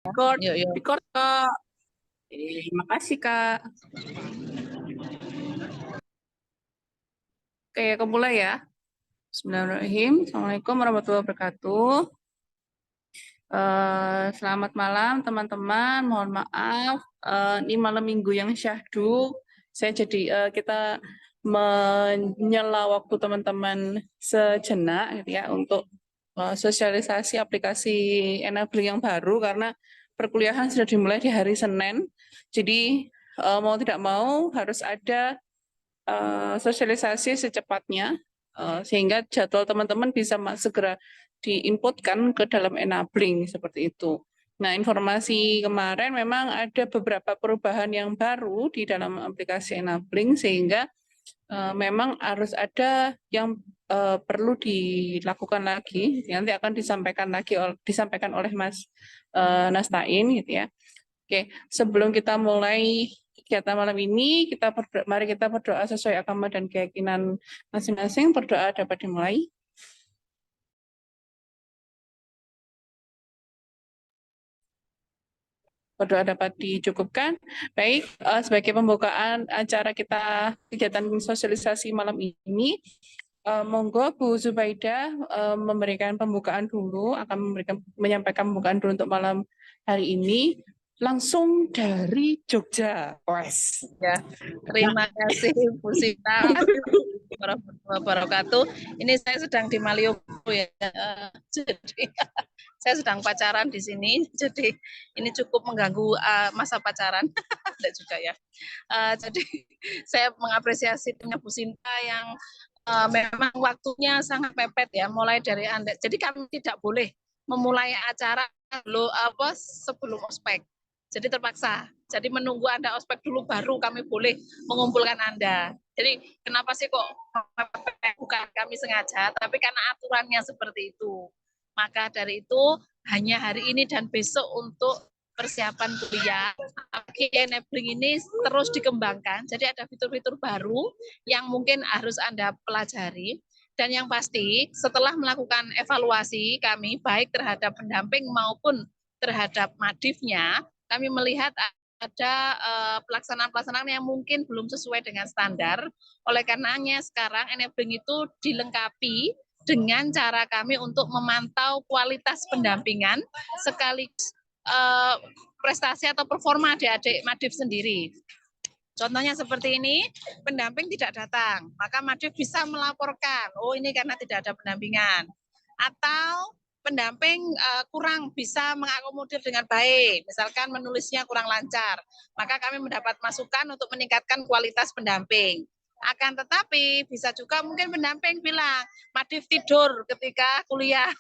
Record, Yuk, yuk. record Kak. Terima kasih Kak. Oke, aku mulai ya. Bismillahirrahmanirrahim. Assalamualaikum warahmatullahi wabarakatuh. Selamat malam teman-teman. Mohon maaf, ini malam minggu yang syahdu. Kita menyela waktu teman-teman sejenak gitu ya untuk sosialisasi aplikasi enabling yang baru karena perkuliahan sudah dimulai di hari Senin. Jadi mau tidak mau harus ada sosialisasi secepatnya sehingga jadwal teman-teman bisa segera diinputkan ke dalam enabling seperti itu. Nah, informasi kemarin memang ada beberapa perubahan yang baru di dalam aplikasi enabling sehingga memang harus ada yang perlu dilakukan lagi. Nanti akan disampaikan oleh Mas Nastain gitu ya. Oke, sebelum kita mulai kegiatan malam ini, mari kita berdoa sesuai agama dan keyakinan masing-masing. Berdoa dapat dimulai. Berdoa dapat dicukupkan. Baik, sebagai pembukaan acara kita kegiatan sosialisasi malam ini, monggo Bu Zubaida memberikan pembukaan dulu, menyampaikan pembukaan dulu untuk malam hari ini. Langsung dari Jogja, wes. Ya, terima kasih Bu Sita. Warahmatullahi wabarakatuh. Ini saya sedang di Malioboro ya. Jadi saya sedang pacaran di sini. Jadi ini cukup mengganggu masa pacaran. Tidak juga ya. Jadi saya mengapresiasi timnya Bu Sinta yang memang waktunya sangat mepet ya. Mulai dari Anda. Jadi kami tidak boleh memulai acara sebelum ospek. Jadi terpaksa. Jadi menunggu Anda ospek dulu baru kami boleh mengumpulkan Anda. Jadi kenapa sih kok bukan kami sengaja, tapi karena aturannya seperti itu. Maka dari itu hanya hari ini dan besok untuk persiapan kuliah. Enabling ini terus dikembangkan. Jadi ada fitur-fitur baru yang mungkin harus Anda pelajari. Dan yang pasti setelah melakukan evaluasi kami baik terhadap pendamping maupun terhadap madifnya, kami melihat ada pelaksanaan-pelaksanaan yang mungkin belum sesuai dengan standar. Oleh karenanya sekarang enabling itu dilengkapi dengan cara kami untuk memantau kualitas pendampingan sekaligus prestasi atau performa adik-adik madif sendiri. Contohnya seperti ini, pendamping tidak datang, maka madif bisa melaporkan, oh ini karena tidak ada pendampingan. Atau pendamping kurang bisa mengakomodir dengan baik, misalkan menulisnya kurang lancar, maka kami mendapat masukan untuk meningkatkan kualitas pendamping. Akan tetapi bisa juga mungkin pendamping bilang, madif tidur ketika kuliah,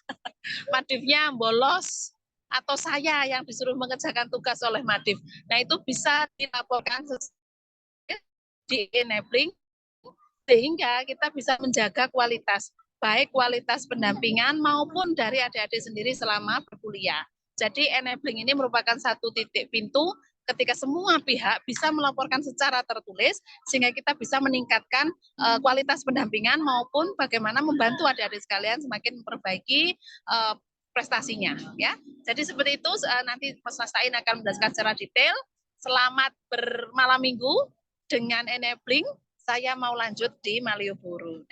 madifnya bolos, atau saya yang disuruh mengerjakan tugas oleh madif. Nah itu bisa dilaporkan di enabling, sehingga kita bisa menjaga kualitas baik kualitas pendampingan maupun dari adik-adik sendiri selama berkuliah. Jadi enabling ini merupakan satu titik pintu ketika semua pihak bisa melaporkan secara tertulis sehingga kita bisa meningkatkan kualitas pendampingan maupun bagaimana membantu adik-adik sekalian semakin memperbaiki prestasinya ya. Jadi seperti itu nanti Mas Nastain akan menjelaskan secara detail. Selamat bermalam minggu dengan enabling. Saya mau lanjut di Malioboro.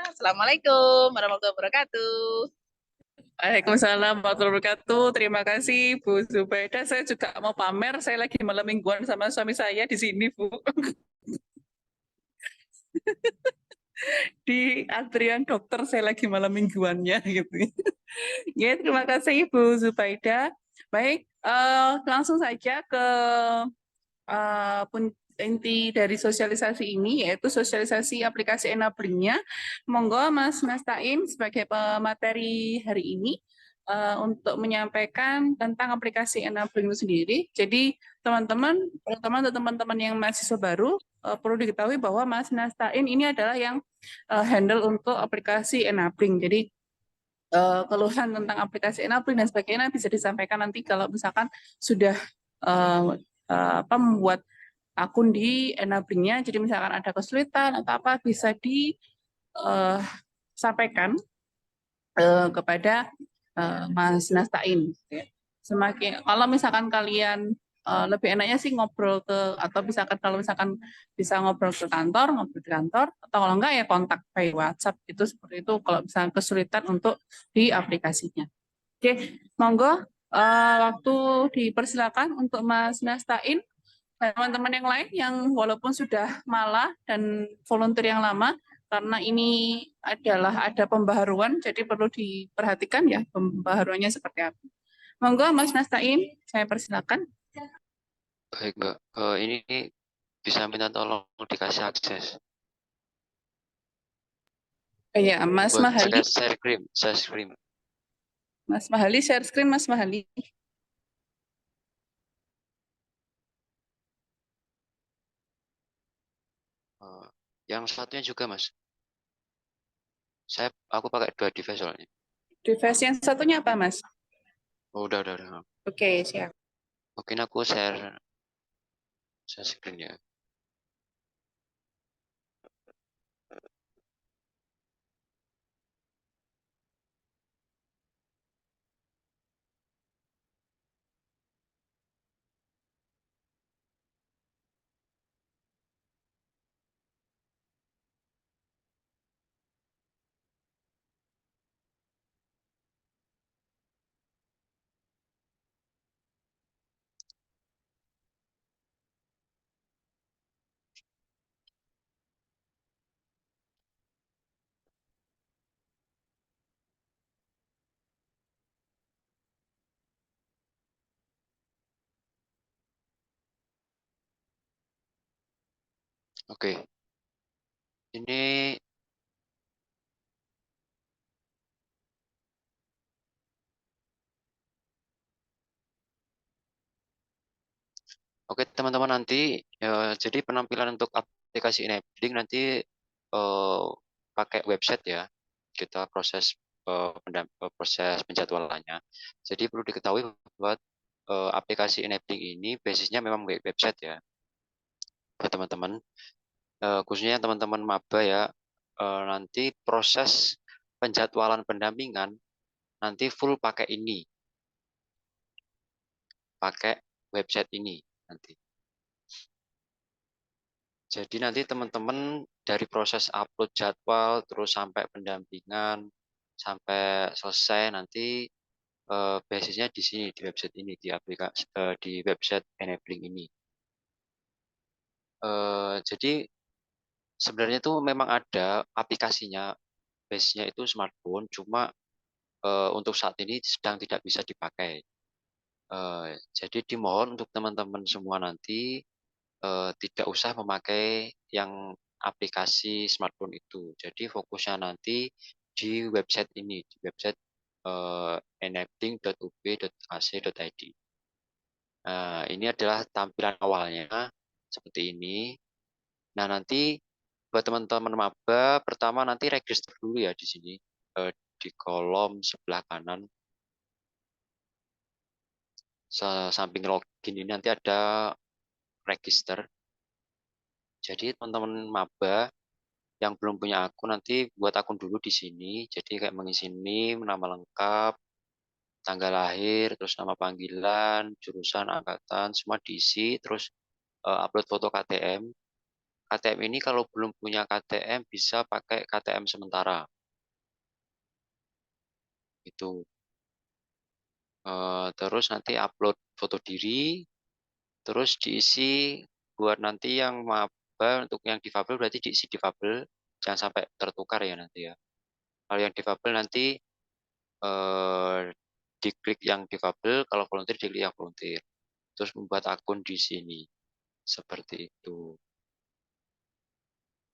Assalamualaikum warahmatullahi wabarakatuh. Waalaikumsalam warahmatullahi wabarakatuh. Terima kasih Bu Zubaida. Saya juga mau pamer, saya lagi malam mingguan sama suami saya di sini, Bu. Di antrian dokter saya lagi malam mingguannya gitu. Ya, terima kasih Bu Zubaida. Baik, langsung saja ke inti dari sosialisasi ini, yaitu sosialisasi aplikasi enablingnya. Monggo Mas Nastain sebagai pemateri hari ini untuk menyampaikan tentang aplikasi enabling itu sendiri. Jadi teman-teman, terutama untuk teman-teman yang mahasiswa baru, perlu diketahui bahwa Mas Nastain ini adalah yang handle untuk aplikasi enabling. Jadi keluhan tentang aplikasi enabling dan sebagainya bisa disampaikan nanti kalau misalkan sudah membuat akun di enablingnya. Jadi misalkan ada kesulitan atau apa bisa disampaikan kepada Mas Nastain. Semakin kalau misalkan kalian lebih enaknya sih ngobrol atau misalkan kalau misalkan bisa ngobrol ke kantor, ngobrol di kantor, atau kalau enggak ya kontak by WhatsApp itu seperti itu kalau misalkan kesulitan untuk di aplikasinya. Oke, monggo waktu dipersilakan untuk Mas Nastain dan teman-teman yang lain yang walaupun sudah malah dan volunteer yang lama, karena ini adalah ada pembaharuan, jadi perlu diperhatikan ya pembaharuannya seperti apa. Monggo Mas Nastain, saya persilakan. Baik, Mbak. Ini bisa minta tolong dikasih akses Ya, Mas buat Mahali. share screen. Mas Mahali, share screen Mas Mahali. Yang satunya juga, Mas. Aku pakai 2 device soalnya. Device yang satunya apa, Mas? Oh, udah. Oke, siap. Mungkin aku share screen ya. Oke. Ini oke, teman-teman, nanti jadi penampilan untuk aplikasi enabling nanti pakai website ya. Kita proses proses penjadwalannya. Jadi perlu diketahui bahwa aplikasi enabling ini basisnya memang website ya, buat teman-teman. Khususnya teman-teman maba ya, nanti proses penjadwalan pendampingan nanti full pakai website ini nanti. Jadi nanti teman-teman dari proses upload jadwal terus sampai pendampingan sampai selesai nanti basisnya di sini di website ini di aplikasi di website enabling ini. Jadi sebenarnya itu memang ada aplikasinya, base-nya itu smartphone, cuma untuk saat ini sedang tidak bisa dipakai. Jadi dimohon untuk teman-teman semua nanti tidak usah memakai yang aplikasi smartphone itu. Jadi fokusnya nanti di website ini, di website enabling.ub.ac.id. Ini adalah tampilan awalnya seperti ini. Nah, nanti buat teman-teman maba, pertama nanti register dulu ya di sini di kolom sebelah kanan samping login ini nanti ada register. Jadi teman-teman maba yang belum punya akun nanti buat akun dulu di sini. Jadi kayak mengisi NIM, nama lengkap, tanggal lahir, terus nama panggilan, jurusan, angkatan, semua diisi, terus upload foto KTM. KTM ini kalau belum punya KTM bisa pakai KTM sementara. Itu. Terus nanti upload foto diri, terus diisi buat nanti yang maba, untuk yang difabel berarti diisi difabel, jangan sampai tertukar ya nanti ya. Kalau yang difabel nanti eh, diklik yang difabel, kalau volunteer diklik yang volunteer. Terus membuat akun di sini. Seperti itu.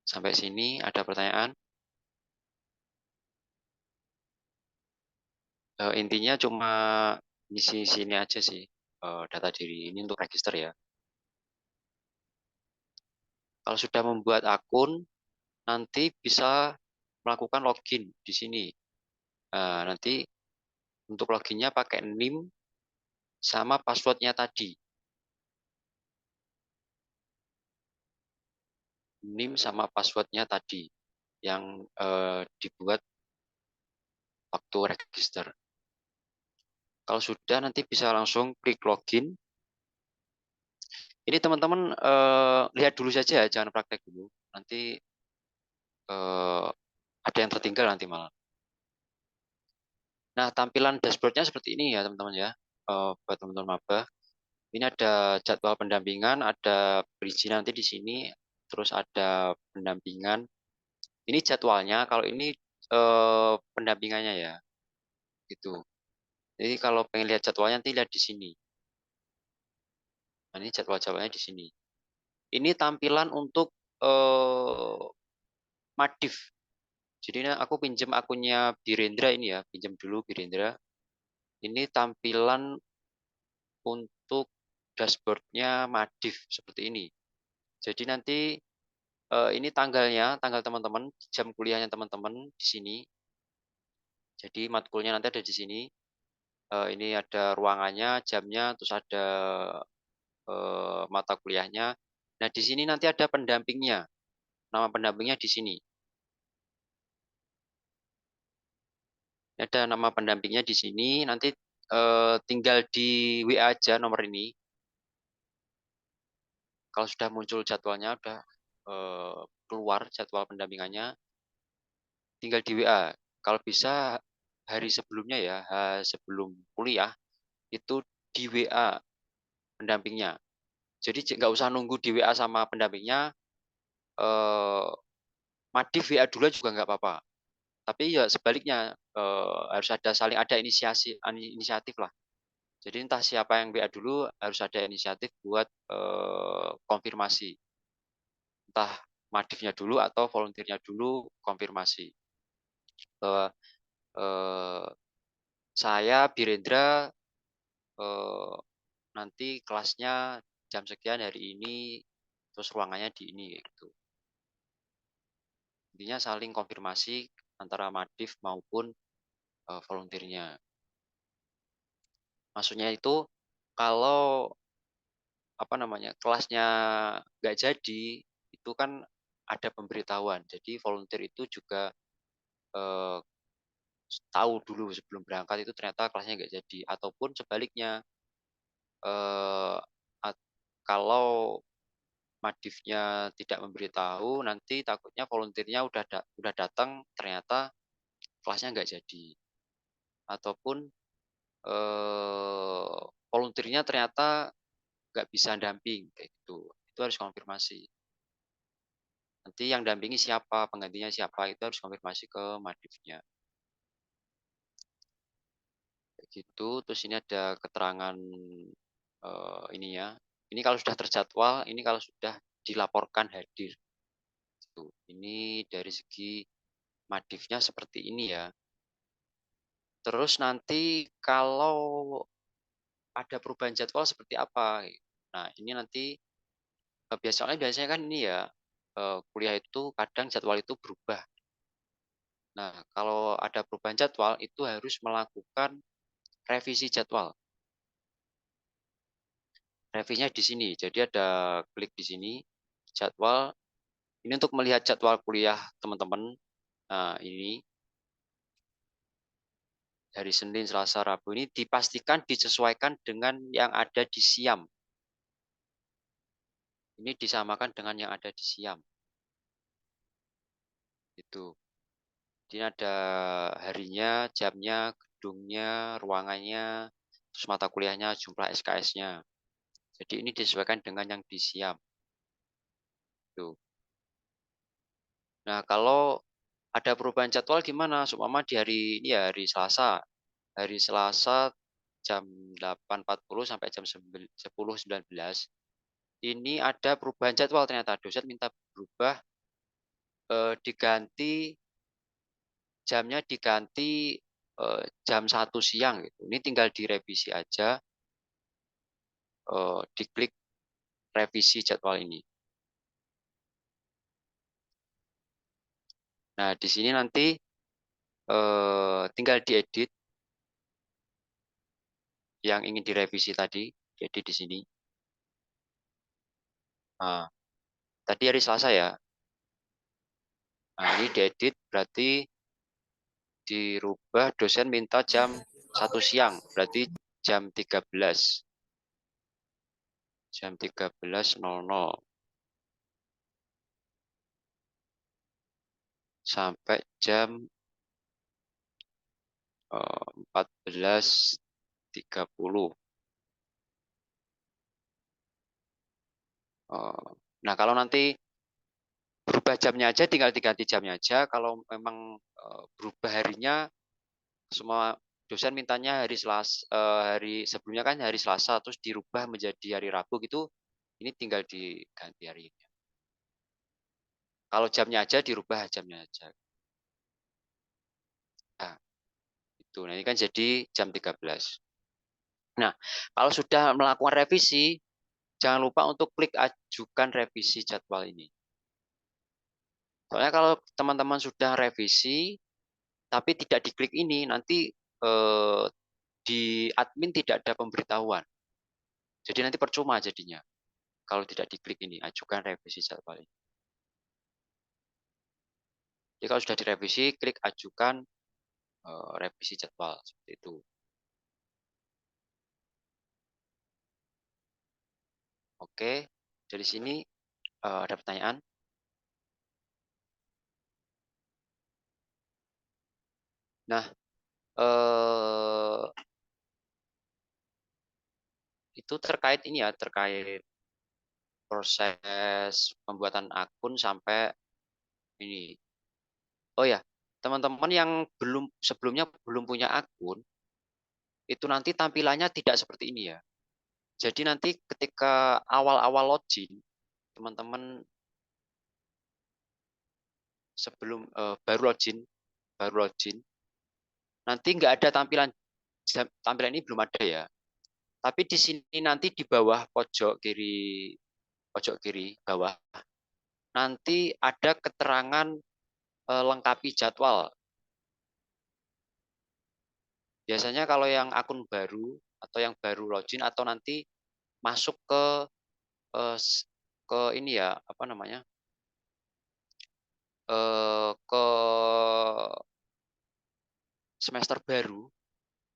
Sampai sini ada pertanyaan? Intinya cuma isi sini aja sih, data diri ini untuk register ya. Kalau sudah membuat akun, nanti bisa melakukan login di sini. Nanti untuk loginnya pakai NIM sama passwordnya tadi. NIM sama passwordnya tadi yang dibuat waktu register. Kalau sudah nanti bisa langsung klik login. Ini teman-teman lihat dulu saja, jangan praktek dulu. Nanti ada yang tertinggal nanti malah. Nah, tampilan dashboardnya seperti ini ya teman-teman ya. Buat teman-teman maba. Ini ada jadwal pendampingan, ada perizinan nanti di sini, terus ada pendampingan. Ini jadwalnya, kalau ini pendampingannya ya, gitu. Jadi kalau pengen lihat jadwalnya nanti lihat di sini. Nah, ini jadwal-jadwalnya di sini. Ini tampilan untuk Madif. Jadi ini aku pinjam akunnya Birendra ini ya, pinjam dulu Birendra. Ini tampilan untuk dashboardnya Madif seperti ini. Jadi nanti ini tanggalnya, tanggal teman-teman, jam kuliahnya teman-teman di sini. Jadi matkulnya nanti ada di sini. Ini ada ruangannya, jamnya, terus ada mata kuliahnya. Nah, di sini nanti ada pendampingnya. Nama pendampingnya di sini. Ada nama pendampingnya di sini. Nanti tinggal di WA aja nomor ini. Kalau sudah muncul jadwalnya, udah keluar jadwal pendampingannya, tinggal di WA. Kalau bisa hari sebelumnya ya, sebelum kuliah, itu di WA pendampingnya. Jadi nggak usah nunggu di WA sama pendampingnya, Madif WA dulu juga nggak apa-apa. Tapi ya sebaliknya harus ada saling ada inisiatif lah. Jadi entah siapa yang WA dulu harus ada inisiatif buat konfirmasi. Entah Madifnya dulu atau volunteernya dulu konfirmasi bahwa saya Birendra nanti kelasnya jam sekian hari ini, terus ruangannya di ini gitu. Intinya saling konfirmasi antara Madif maupun volunteernya. Maksudnya itu kalau apa namanya kelasnya nggak jadi, itu kan ada pemberitahuan. Jadi volunteer itu juga eh, tahu dulu sebelum berangkat itu ternyata kelasnya nggak jadi. Ataupun sebaliknya, eh, kalau Madifnya tidak memberitahu, nanti takutnya volunteernya udah datang ternyata kelasnya nggak jadi. Ataupun volunteernya ternyata nggak bisa damping kayak gitu. Itu harus konfirmasi. Nanti yang dampingi siapa, penggantinya siapa, itu harus konfirmasi ke Madifnya. Kayak gitu. Terus ini ada keterangan ini ya. Ini kalau sudah terjadwal, ini kalau sudah dilaporkan hadir. Gitu. Ini dari segi Madifnya seperti ini ya. Terus nanti kalau ada perubahan jadwal seperti apa? Nah, ini nanti biasanya kan ini ya, kuliah itu kadang jadwal itu berubah. Nah, kalau ada perubahan jadwal itu harus melakukan revisi jadwal. Revisinya di sini. Jadi ada klik di sini jadwal. Ini untuk melihat jadwal kuliah teman-teman. Nah, ini dari Senin, Selasa, Rabu ini dipastikan disesuaikan dengan yang ada di Siam. Ini disamakan dengan yang ada di Siam. Itu. Ini ada harinya, jamnya, gedungnya, ruangannya, terus mata kuliahnya, jumlah SKS-nya. Jadi ini disesuaikan dengan yang di Siam. Tuh. Nah, kalau ada perubahan jadwal gimana? Seumpama di hari ini ya, hari Selasa. Hari Selasa jam 8.40 sampai jam 10.19. Ini ada perubahan jadwal ternyata. Dosen minta berubah, diganti jamnya diganti jam 1 siang gitu. Ini tinggal direvisi aja, diklik revisi jadwal ini. Nah, di sini nanti tinggal diedit yang ingin direvisi tadi, jadi di sini. Nah, tadi hari Selasa ya. Nah, ini diedit berarti dirubah dosen minta jam 1 siang, berarti jam 13. Jam 13.00 sampai jam 14.30. Nah, kalau nanti berubah jamnya aja, tinggal diganti jamnya aja. Kalau memang berubah harinya, semua dosen mintanya hari Selasa, hari sebelumnya kan hari Selasa, terus dirubah menjadi hari Rabu gitu, ini tinggal diganti hari ini. Kalau jamnya aja dirubah jamnya aja. Nah, itu. Nah, ini kan jadi jam 13. Nah, kalau sudah melakukan revisi, jangan lupa untuk klik ajukan revisi jadwal ini. Soalnya kalau teman-teman sudah revisi, tapi tidak diklik ini, nanti di admin tidak ada pemberitahuan. Jadi nanti percuma jadinya kalau tidak diklik ini, ajukan revisi jadwal ini. Jadi kalau sudah direvisi, klik ajukan revisi jadwal, seperti itu. Oke, dari sini ada pertanyaan? Nah, itu terkait ini ya, terkait proses pembuatan akun sampai ini. Oh ya, teman-teman yang sebelumnya belum punya akun, itu nanti tampilannya tidak seperti ini ya. Jadi nanti ketika awal-awal login, teman-teman sebelum baru login, nanti nggak ada tampilan ini belum ada ya. Tapi di sini nanti di bawah pojok kiri bawah, nanti ada keterangan lengkapi jadwal. Biasanya kalau yang akun baru atau yang baru login atau nanti masuk ke ini ya, apa namanya, ke semester baru,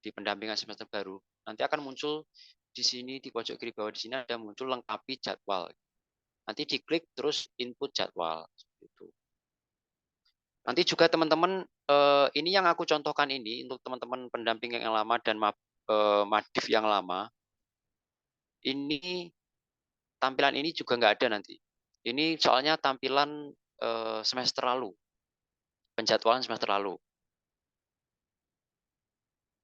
di pendampingan semester baru, nanti akan muncul di sini di pojok kiri bawah, di sini ada muncul lengkapi jadwal. Nanti diklik terus input jadwal, seperti itu. Nanti juga teman-teman, ini yang aku contohkan ini untuk teman-teman pendamping yang lama dan madif yang lama, ini tampilan ini juga nggak ada nanti. Ini soalnya tampilan semester lalu, penjadwalan semester lalu.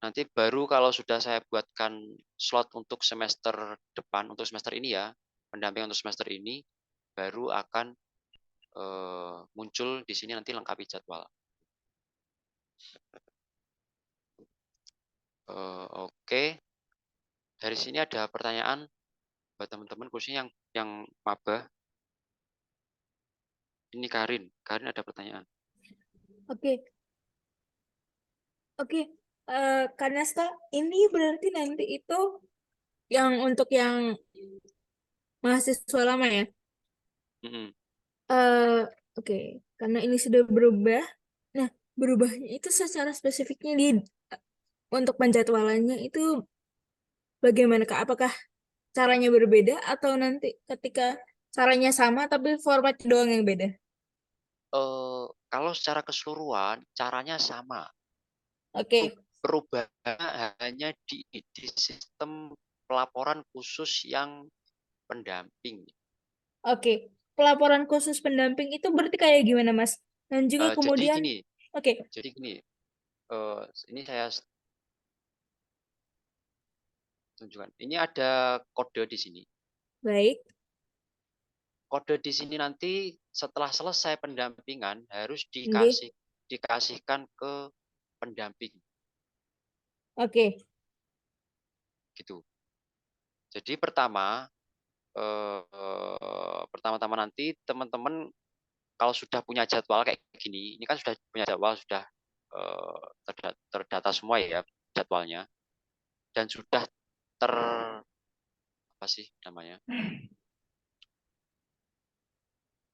Nanti baru kalau sudah saya buatkan slot untuk semester depan, untuk semester ini ya, pendamping untuk semester ini, baru akan muncul di sini nanti lengkapi jadwal. Oke, dari sini ada pertanyaan buat teman-teman, khususnya yang maba. Ini Karin ada pertanyaan. Oke, oke. Kanasta, ini berarti nanti itu yang untuk yang mahasiswa lama ya? Eh, oke, karena ini sudah berubah. Nah, berubahnya itu secara spesifiknya untuk penjadwalannya itu bagaimana Kak? Apakah caranya berbeda atau nanti ketika caranya sama tapi format doang yang beda? Kalau secara keseluruhan caranya sama. Oke, Perubahan hanya di sistem pelaporan khusus yang pendamping. oke. Pelaporan khusus pendamping itu berarti kayak gimana, Mas? Dan juga kemudian, oke, Jadi gini, ini saya tunjukkan. Ini ada kode di sini. baik. Kode di sini nanti setelah selesai pendampingan harus Nggih. dikasihkan ke pendamping. Oke, Gitu. Jadi pertama-tama nanti teman-teman kalau sudah punya jadwal kayak gini, ini kan sudah punya jadwal, sudah terdata semua ya jadwalnya, dan sudah apa sih namanya,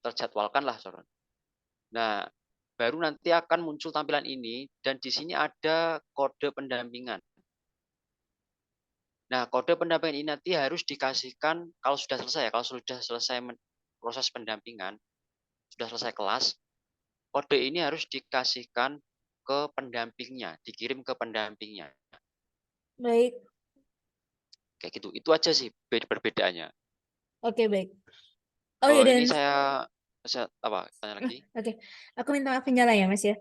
terjadwalkan lah, sorry. Nah, baru nanti akan muncul tampilan ini, dan di sini ada kode pendampingan. Nah, kode pendampingan ini nanti harus dikasihkan kalau sudah selesai, kalau sudah selesai proses pendampingan, sudah selesai kelas, kode ini harus dikasihkan ke pendampingnya, dikirim ke pendampingnya. Baik. Kayak gitu. Itu aja sih perbedaannya. Oke, baik. Oh ya, dan Ini saya apa? Tanya lagi. oke. Aku minta maaf nyala ya, Mas ya.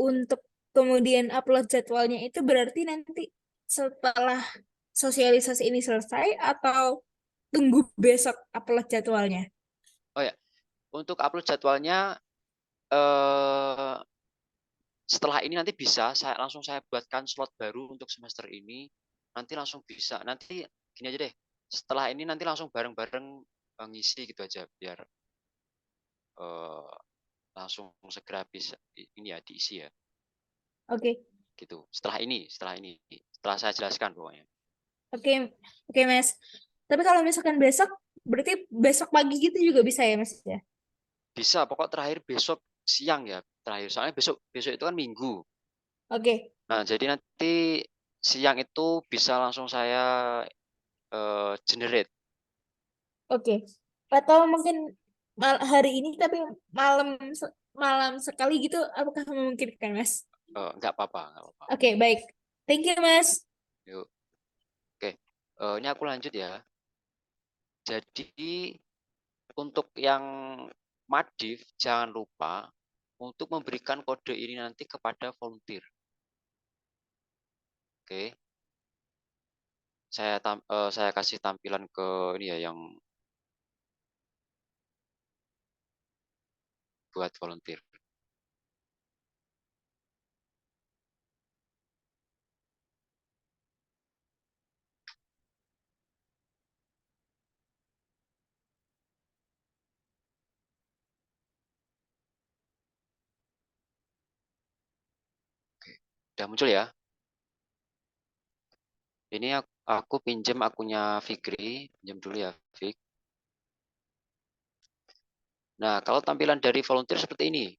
Untuk kemudian upload jadwalnya itu berarti nanti setelah sosialisasi ini selesai atau tunggu besok upload jadwalnya? Oh ya, untuk upload jadwalnya eh, setelah ini nanti bisa saya buatkan slot baru untuk semester ini. Nanti langsung bisa. Nanti gini aja deh. Setelah ini nanti langsung bareng-bareng ngisi gitu aja biar eh, langsung segera bisa ini ya diisi ya Oke. gitu. Setelah saya jelaskan pokoknya. Oke, oke Mas. Tapi kalau misalkan besok, berarti besok pagi gitu juga bisa ya Mas ya? Bisa, pokok terakhir besok siang ya terakhir. Soalnya besok besok itu kan Minggu. Oke, Nah, jadi nanti siang itu bisa langsung saya generate. oke. Atau mungkin hari ini tapi malam malam sekali gitu, apakah memungkinkan Mas? Nggak apa-apa, nggak apa-apa. Oke, baik. Thank you Mas. Yuk, oke. Ini aku lanjut ya. Jadi untuk yang Madif jangan lupa untuk memberikan kode ini nanti kepada volunteer. Oke. Saya kasih tampilan ke ini ya yang buat volunteer. Oke. Udah muncul ya. Ini aku pinjam akunnya Fikri, pinjam dulu ya, Fik. Nah, kalau tampilan dari volunteer seperti ini,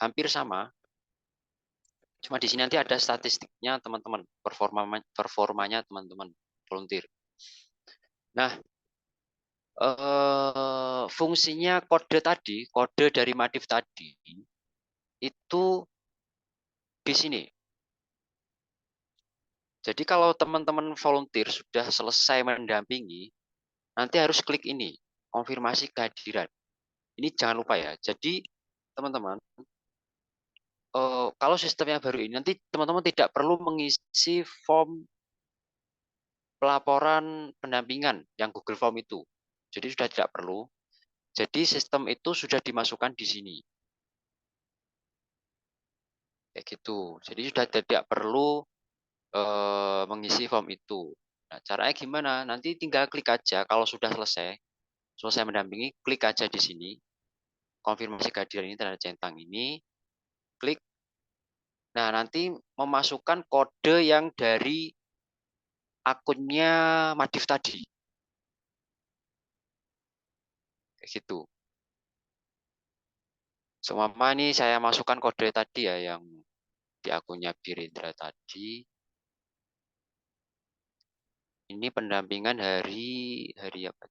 hampir sama. Cuma di sini nanti ada statistiknya teman-teman, performanya teman-teman volunteer. Nah, fungsinya kode dari Madif tadi, itu di sini. Jadi kalau teman-teman volunteer sudah selesai mendampingi, nanti harus klik ini, konfirmasi kehadiran. Ini jangan lupa ya. Jadi teman-teman, kalau sistem yang baru ini, nanti teman-teman tidak perlu mengisi form pelaporan pendampingan yang Google Form itu. Jadi sudah tidak perlu. Jadi sistem itu sudah dimasukkan di sini. Kayak gitu. Jadi sudah tidak perlu mengisi form itu. Nah, caranya gimana? Nanti tinggal klik aja kalau sudah selesai mendampingi, klik aja di sini. Konfirmasi kehadiran ini tanda centang ini, klik. Nah, nanti memasukkan kode yang dari akunnya Madif tadi. Kayak gitu. Semua ini saya masukkan kode tadi ya yang di akunnya Birindra tadi. Ini pendampingan hari apa?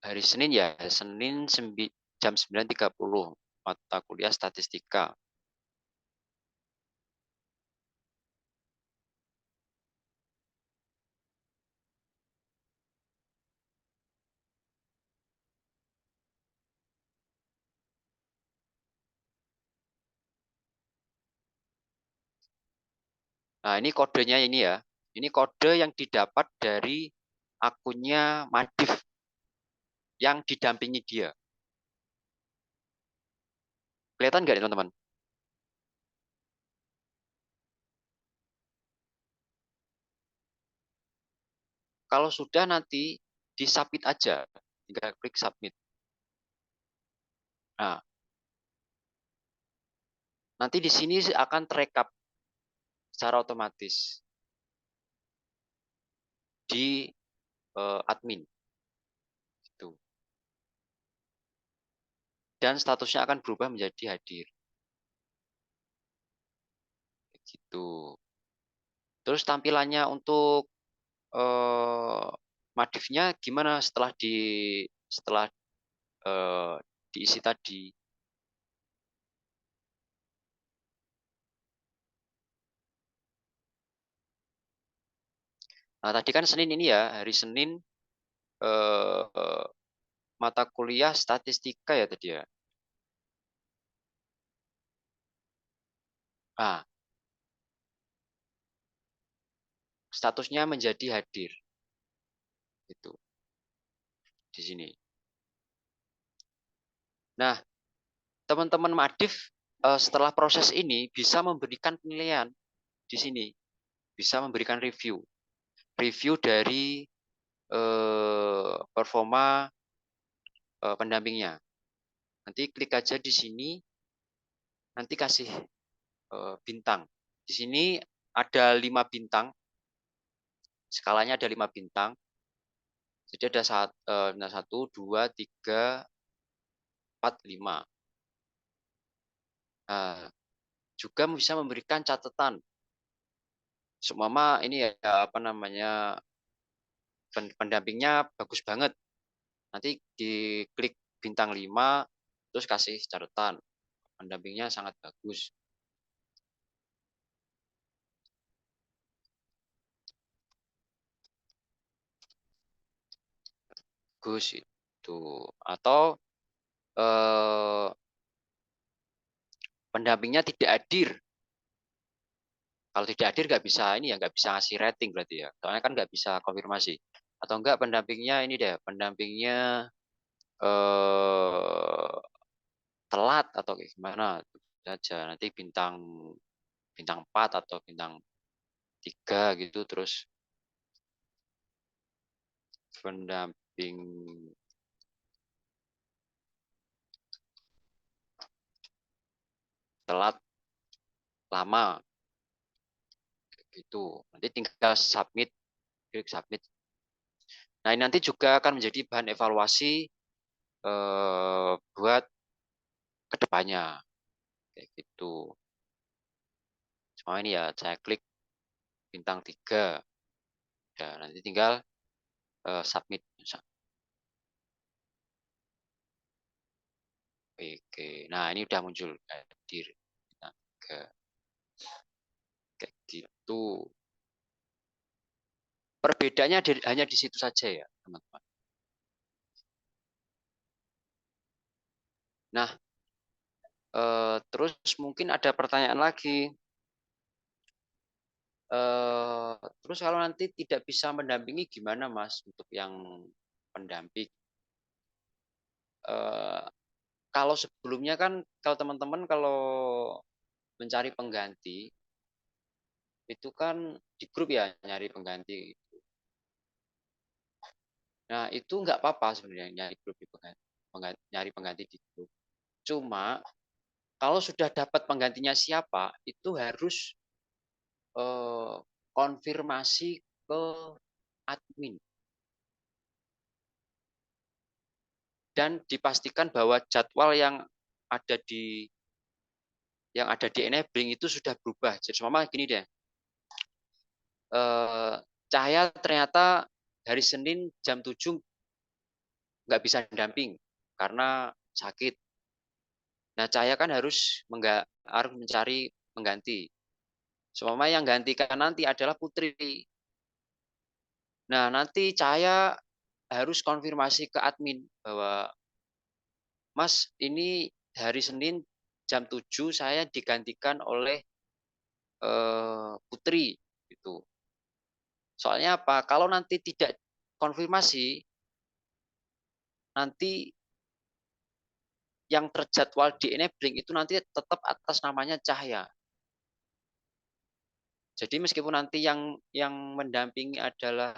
Hari Senin ya, Senin jam 9.30 mata kuliah statistika. Nah, ini kodenya ini ya. Ini kode yang didapat dari akunnya Madif yang didampingi dia. Kelihatan nggak nih teman-teman? Kalau sudah nanti disubmit aja, tinggal klik submit. Nah, nanti di sini akan terekap secara otomatis di admin. Gitu. Dan statusnya akan berubah menjadi hadir. gitu. Terus tampilannya untuk Madivnya gimana setelah eh, diisi tadi? Nah, tadi kan Senin ini ya, hari Senin eh, mata kuliah statistika ya tadi ya. Ah, statusnya menjadi hadir itu di sini. Nah, teman-teman Madif setelah proses ini bisa memberikan penilaian di sini, bisa memberikan review dari performa pendampingnya. Nanti klik aja di sini, nanti kasih bintang. Di sini ada 5 bintang, skalanya ada 5 bintang. Jadi ada 1, 2, 3, 4, 5. Nah, juga bisa memberikan catatan. Seumpama ini ya apa namanya pendampingnya bagus banget. Nanti diklik bintang 5 terus kasih catatan. Pendampingnya sangat bagus. Bagus itu. Atau pendampingnya tidak hadir. Kalau tidak hadir nggak bisa ini ya nggak bisa ngasih rating berarti ya. Soalnya kan nggak bisa konfirmasi. Atau enggak pendampingnya ini deh, pendampingnya eh, telat atau kayak gimana saja. Nanti bintang bintang 4 atau bintang 3 gitu terus pendamping telat lama gitu. Nanti tinggal klik submit. Nah, ini nanti juga akan menjadi bahan evaluasi buat kedepannya kayak gitu. Semua ini ya saya klik bintang 3. Ya, nanti tinggal submit. Oke. Nah, ini udah muncul hadir. Bintang 3. Kayak gitu. Perbedaannya hanya di situ saja ya, teman-teman. Nah, terus mungkin ada pertanyaan lagi. Terus kalau nanti tidak bisa mendampingi gimana, Mas, untuk yang pendamping? Kalau sebelumnya kan, kalau teman-teman kalau mencari pengganti, itu kan di grup ya nyari pengganti. Nah, itu nggak apa-apa sebenarnya nyari grup di nyari pengganti di grup. Cuma kalau sudah dapat penggantinya siapa, itu harus konfirmasi ke admin dan dipastikan bahwa jadwal yang ada di enabling itu sudah berubah. Jadi semua gini deh, Cahaya ternyata hari Senin jam 7 nggak bisa damping karena sakit. Nah, Cahaya kan harus mencari pengganti. Semua yang gantikan nanti adalah Putri. Nah, nanti Cahaya harus konfirmasi ke admin bahwa Mas, ini hari Senin jam 7 saya digantikan oleh Putri gitu. Soalnya apa? Kalau nanti tidak konfirmasi, nanti yang terjadwal di enabling itu nanti tetap atas namanya Cahaya. Jadi meskipun nanti yang mendampingi adalah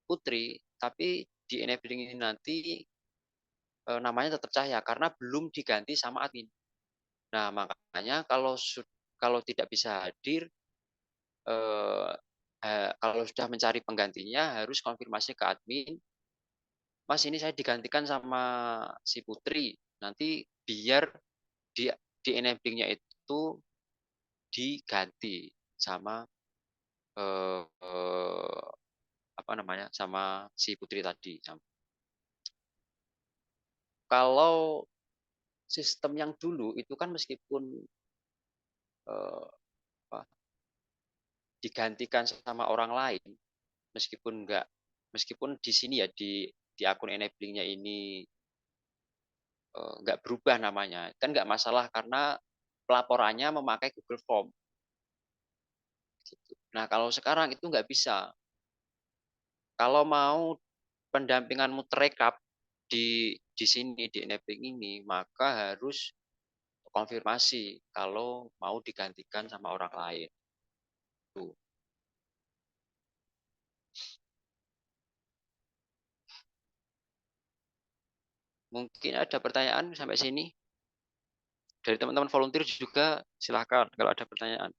Putri, tapi di enabling ini nanti namanya tetap Cahaya karena belum diganti sama admin. Nah, makanya kalau tidak bisa hadir, kalau sudah mencari penggantinya harus konfirmasi ke admin, Mas ini saya digantikan sama si Putri, nanti biar di enablingnya itu diganti sama eh, eh, apa namanya sama si Putri tadi. Kalau sistem yang dulu itu kan meskipun eh, apa, digantikan sama orang lain, meskipun di sini ya di akun enablingnya ini nggak berubah namanya, kan nggak masalah karena pelaporannya memakai Google Form. Gitu. Nah kalau sekarang itu nggak bisa. Kalau mau pendampinganmu terekap di sini di enabling ini, maka harus konfirmasi kalau mau digantikan sama orang lain. Tuh. Mungkin ada pertanyaan sampai sini? Dari teman-teman volunteer juga silahkan kalau ada pertanyaan.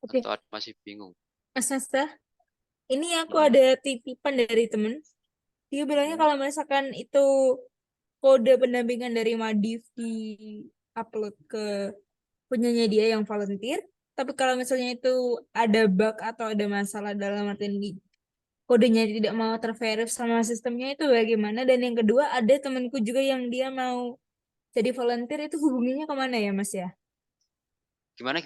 Oke, Atau masih bingung. Mas Nasta, ini aku Hmm. ada titipan dari temen. Dia bilangnya Hmm. kalau misalkan itu kode pendampingan dari Madif di upload ke punyanya dia yang volunteer, tapi kalau misalnya itu ada bug atau ada masalah dalam artian kodenya tidak mau terverif sama sistemnya itu bagaimana? Dan yang kedua ada temanku juga yang dia mau jadi volunteer, itu hubunginya kemana ya Mas ya? Gimana?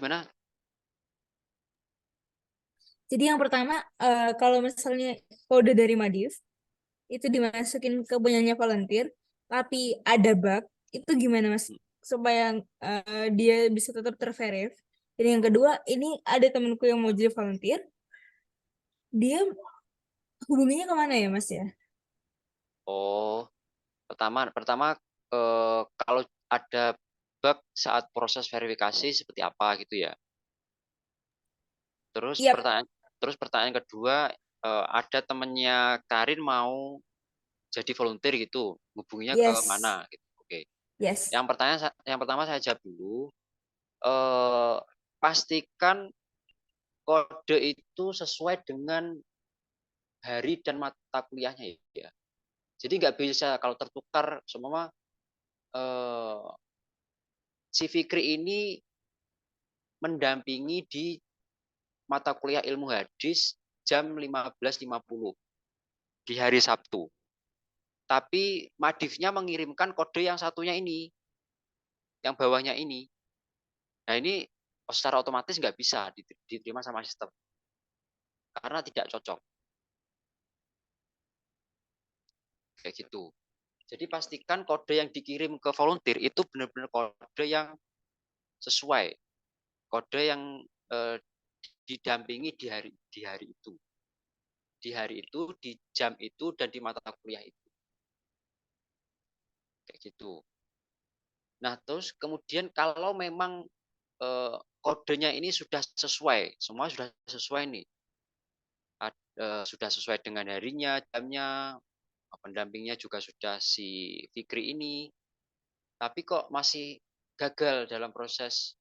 Jadi yang pertama kalau misalnya kode dari Madif itu dimasukin ke punyanya volunteer, tapi ada bug, itu gimana Mas? Supaya dia bisa tetap terverif. Dan yang kedua, ini ada temanku yang mau jadi volunteer, dia hubunginya kemana ya Mas ya? Oh, pertama kalau ada bug saat proses verifikasi seperti apa gitu ya. Terus Yap, pertanyaan kedua, ada temennya Karin mau jadi volunteer gitu, hubunginya ke yes, mana gitu. Oke. yes, Yang pertama saya jawab dulu. Pastikan kode itu sesuai dengan hari dan mata kuliahnya ya. Jadi nggak bisa kalau tertukar semua si Fikri ini mendampingi di mata kuliah ilmu hadis jam 15.50 di hari Sabtu. Tapi Madifnya mengirimkan kode yang satunya ini, yang bawahnya ini. Nah ini secara otomatis nggak bisa diterima sama sistem karena tidak cocok. Kayak gitu. Jadi pastikan kode yang dikirim ke volunteer itu benar-benar kode yang sesuai, kode yang didampingi di hari itu, di jam itu, dan di mata kuliah itu. Kayak gitu. Nah, terus kemudian kalau memang kodenya ini sudah sesuai, semua sudah sesuai nih, sudah sesuai dengan harinya, jamnya, pendampingnya juga sudah si Fikri ini, tapi kok masih gagal dalam proses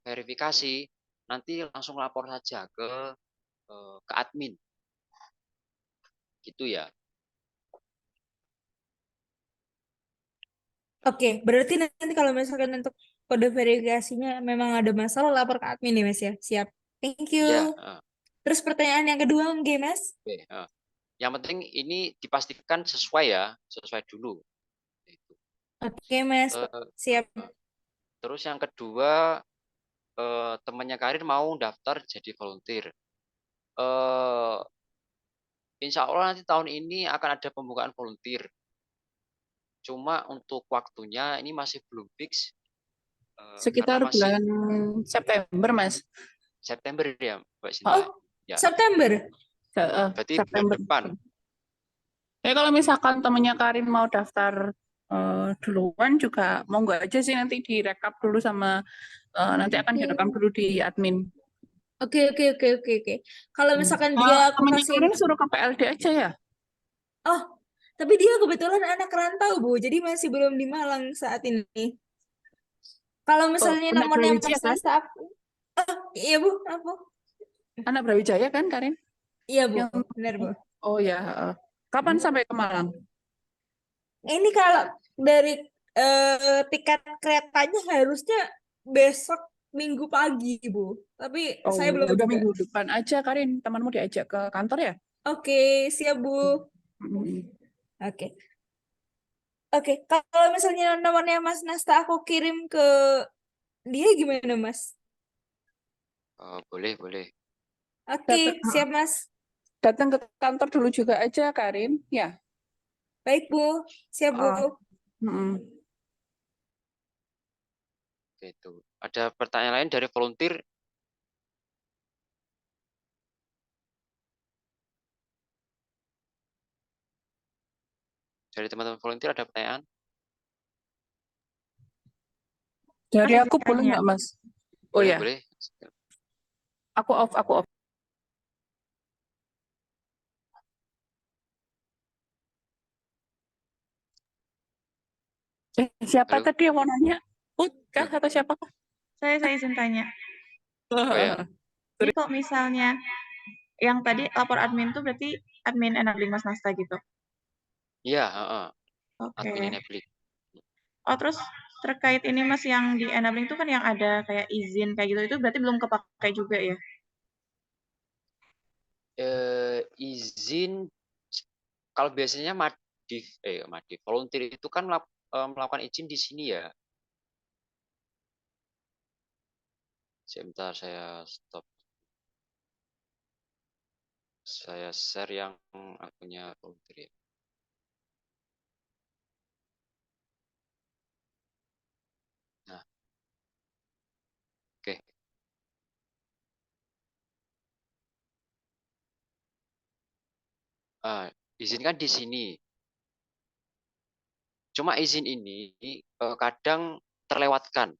verifikasi, nanti langsung lapor saja ke admin, gitu ya. oke. Berarti nanti kalau misalkan untuk kode verifikasinya memang ada masalah, lapor ke admin ya Mas ya? Siap. Thank you. Ya, Terus pertanyaan yang kedua, mungkin Mas? oke. Yang penting ini dipastikan sesuai ya, sesuai dulu. Oke Mas, siap. Terus yang kedua, temannya Karin mau daftar jadi volunteer. Insya Allah nanti tahun ini akan ada pembukaan volunteer. Cuma untuk waktunya ini masih belum fix karena Sekitar masih bulan September, Mas. September ya, Mbak Sinta. Oh, Ya, September. berarti bulan September. depan. Ya kalau misalkan temennya Karin mau daftar duluan juga monggo aja sih, nanti direkap dulu sama nanti akan direkam dulu di admin. Oke, oke, oke, oke, oke. Kalau misalkan dia aku Temennya kasih Karin suruh ke PLD aja ya. oh, tapi dia kebetulan anak rantau, Bu. Jadi masih belum di Malang saat ini. Kalau misalnya Anak nomornya Brawijaya Mas kan? Nasta, iya Bu, apa? Anak Brawijaya kan Karin? Iya Bu, Yang benar Bu. oh ya. Kapan sampai ke Malang? Ini kalau dari tiket keretanya harusnya besok Minggu pagi, Bu. Tapi Oh, saya belum ya udah juga. minggu depan aja, Karin. Temanmu diajak ke kantor ya? Oke, siap, Bu. Mm. Oke. Oke, kalau misalnya nomornya Mas Nasta aku kirim ke dia gimana, Mas? Boleh, boleh. Oke, Datang, siap, Mas. datang ke kantor dulu juga aja, Karin. Ya. Baik, Bu. Siap, Bu. Ah, mm. Gitu. Ada pertanyaan lain dari volunteer? Dari teman-teman volunteer ada pertanyaan? Dari Mas aku izin boleh tanya. nggak, Mas? Oh Boleh, ya, boleh. aku off, aku off. Siapa Halo? tadi yang mau nanya? Put kah Loh, atau siapakah? Saya izin tanya. oh ya. Jadi kok misalnya yang tadi lapor admin tuh berarti admin enabling Mas Nasta gitu. Iya, heeh. Oke. Admin enabling. Oh, terus terkait ini Mas yang di enabling tuh kan yang ada kayak izin kayak gitu itu berarti belum kepakai juga ya? Izin kalau biasanya Madif volunteer itu kan melakukan izin di sini ya. Sebentar saya stop. Saya share yang akunnya volunteer ya. Nah, oke. Izin kan di sini. Cuma izin ini kadang terlewatkan.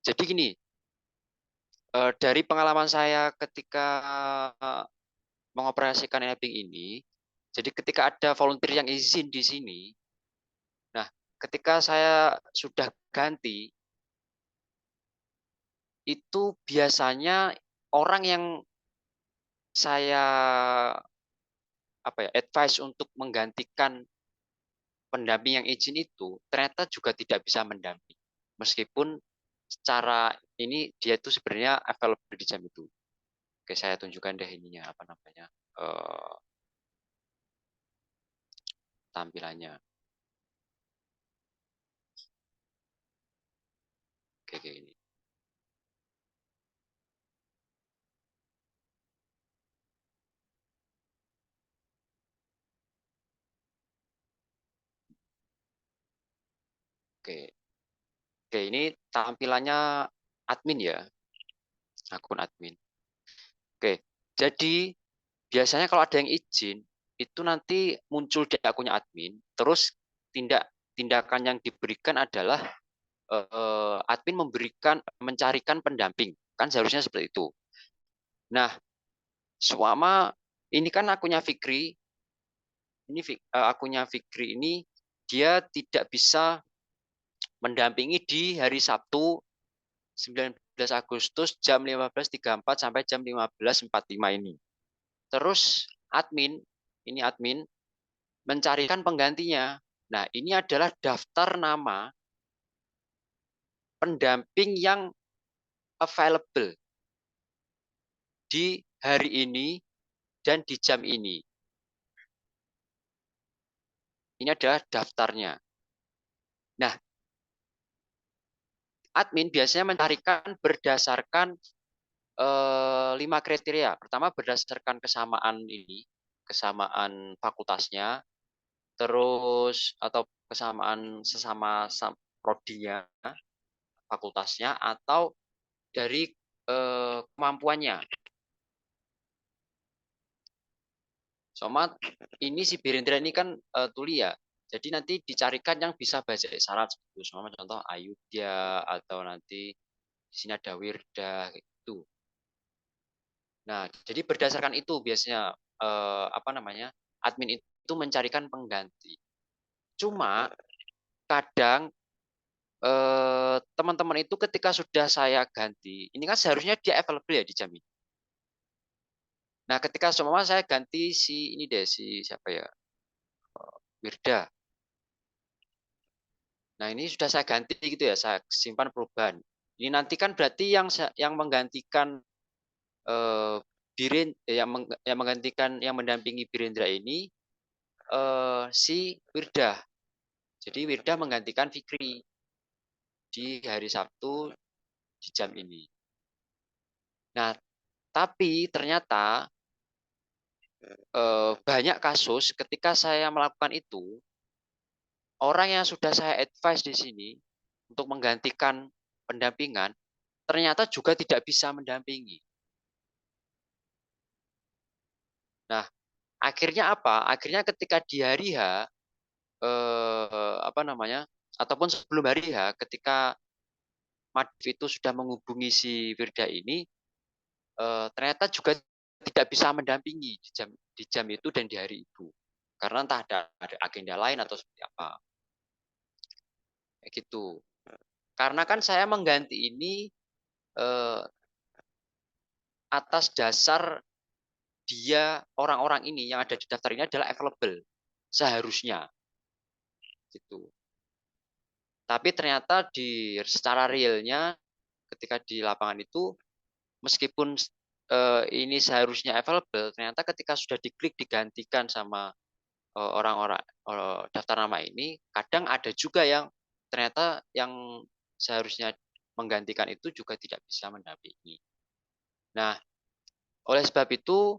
Jadi gini, dari pengalaman saya ketika mengoperasikan enabling ini, jadi ketika ada volunteer yang izin di sini, nah ketika saya sudah ganti, itu biasanya orang yang saya advice untuk menggantikan pendamping yang izin itu ternyata juga tidak bisa mendamping. Meskipun secara ini dia itu sebenarnya available di jam itu. Oke, saya tunjukkan deh ininya apa namanya tampilannya. Oke, kayak ini. Oke, oke ini tampilannya admin ya, akun admin. Oke, jadi biasanya kalau ada yang izin itu nanti muncul di akunnya admin, terus tindakan yang diberikan adalah admin mencarikan pendamping, kan seharusnya seperti itu. Nah, selama ini kan akunnya Fikri, akunnya Fikri ini dia tidak bisa mendampingi di hari Sabtu 19 Agustus jam 15.34 sampai jam 15.45 ini. Terus ini admin mencarikan penggantinya. Nah, ini adalah daftar nama pendamping yang available di hari ini dan di jam ini. Ini adalah daftarnya. Nah, admin biasanya mencarikan berdasarkan 5 kriteria. Pertama berdasarkan kesamaan fakultasnya, terus atau kesamaan sesama prodinya, fakultasnya, atau dari kemampuannya. Somat ini si Birindra ini kan tuli ya. Jadi nanti dicarikan yang bisa bahasa isyarat seperti sama contoh Ayudya atau nanti di sini ada Wirda gitu. Nah, jadi berdasarkan itu biasanya admin itu mencarikan pengganti. Cuma kadang teman-teman itu ketika sudah saya ganti, ini kan seharusnya dia available ya di jam ini. Nah, ketika semua saya ganti si ini deh si siapa ya? Wirda. Nah, ini sudah saya ganti gitu ya, saya simpan perubahan. Ini nanti kan berarti yang menggantikan yang menggantikan yang mendampingi Birendra ini si Wirdah. Jadi Wirdah menggantikan Fikri di hari Sabtu di jam ini. Nah, tapi ternyata banyak kasus ketika saya melakukan itu, orang yang sudah saya advise di sini untuk menggantikan pendampingan, ternyata juga tidak bisa mendampingi. Nah, akhirnya apa? Akhirnya ketika di hari H, apa namanya, ataupun sebelum hari H, ketika Madif itu sudah menghubungi si Wirda ini, ternyata juga tidak bisa mendampingi di jam itu dan di hari itu, karena entah ada agenda lain atau seperti apa, kayak gitu. Karena kan saya mengganti ini atas dasar dia orang-orang ini yang ada di daftar ini adalah available seharusnya, gitu. Tapi ternyata secara realnya ketika di lapangan itu, meskipun ini seharusnya available, ternyata ketika sudah diklik digantikan sama orang-orang daftar nama ini, kadang ada juga yang ternyata yang seharusnya menggantikan itu juga tidak bisa mendampingi. Nah, oleh sebab itu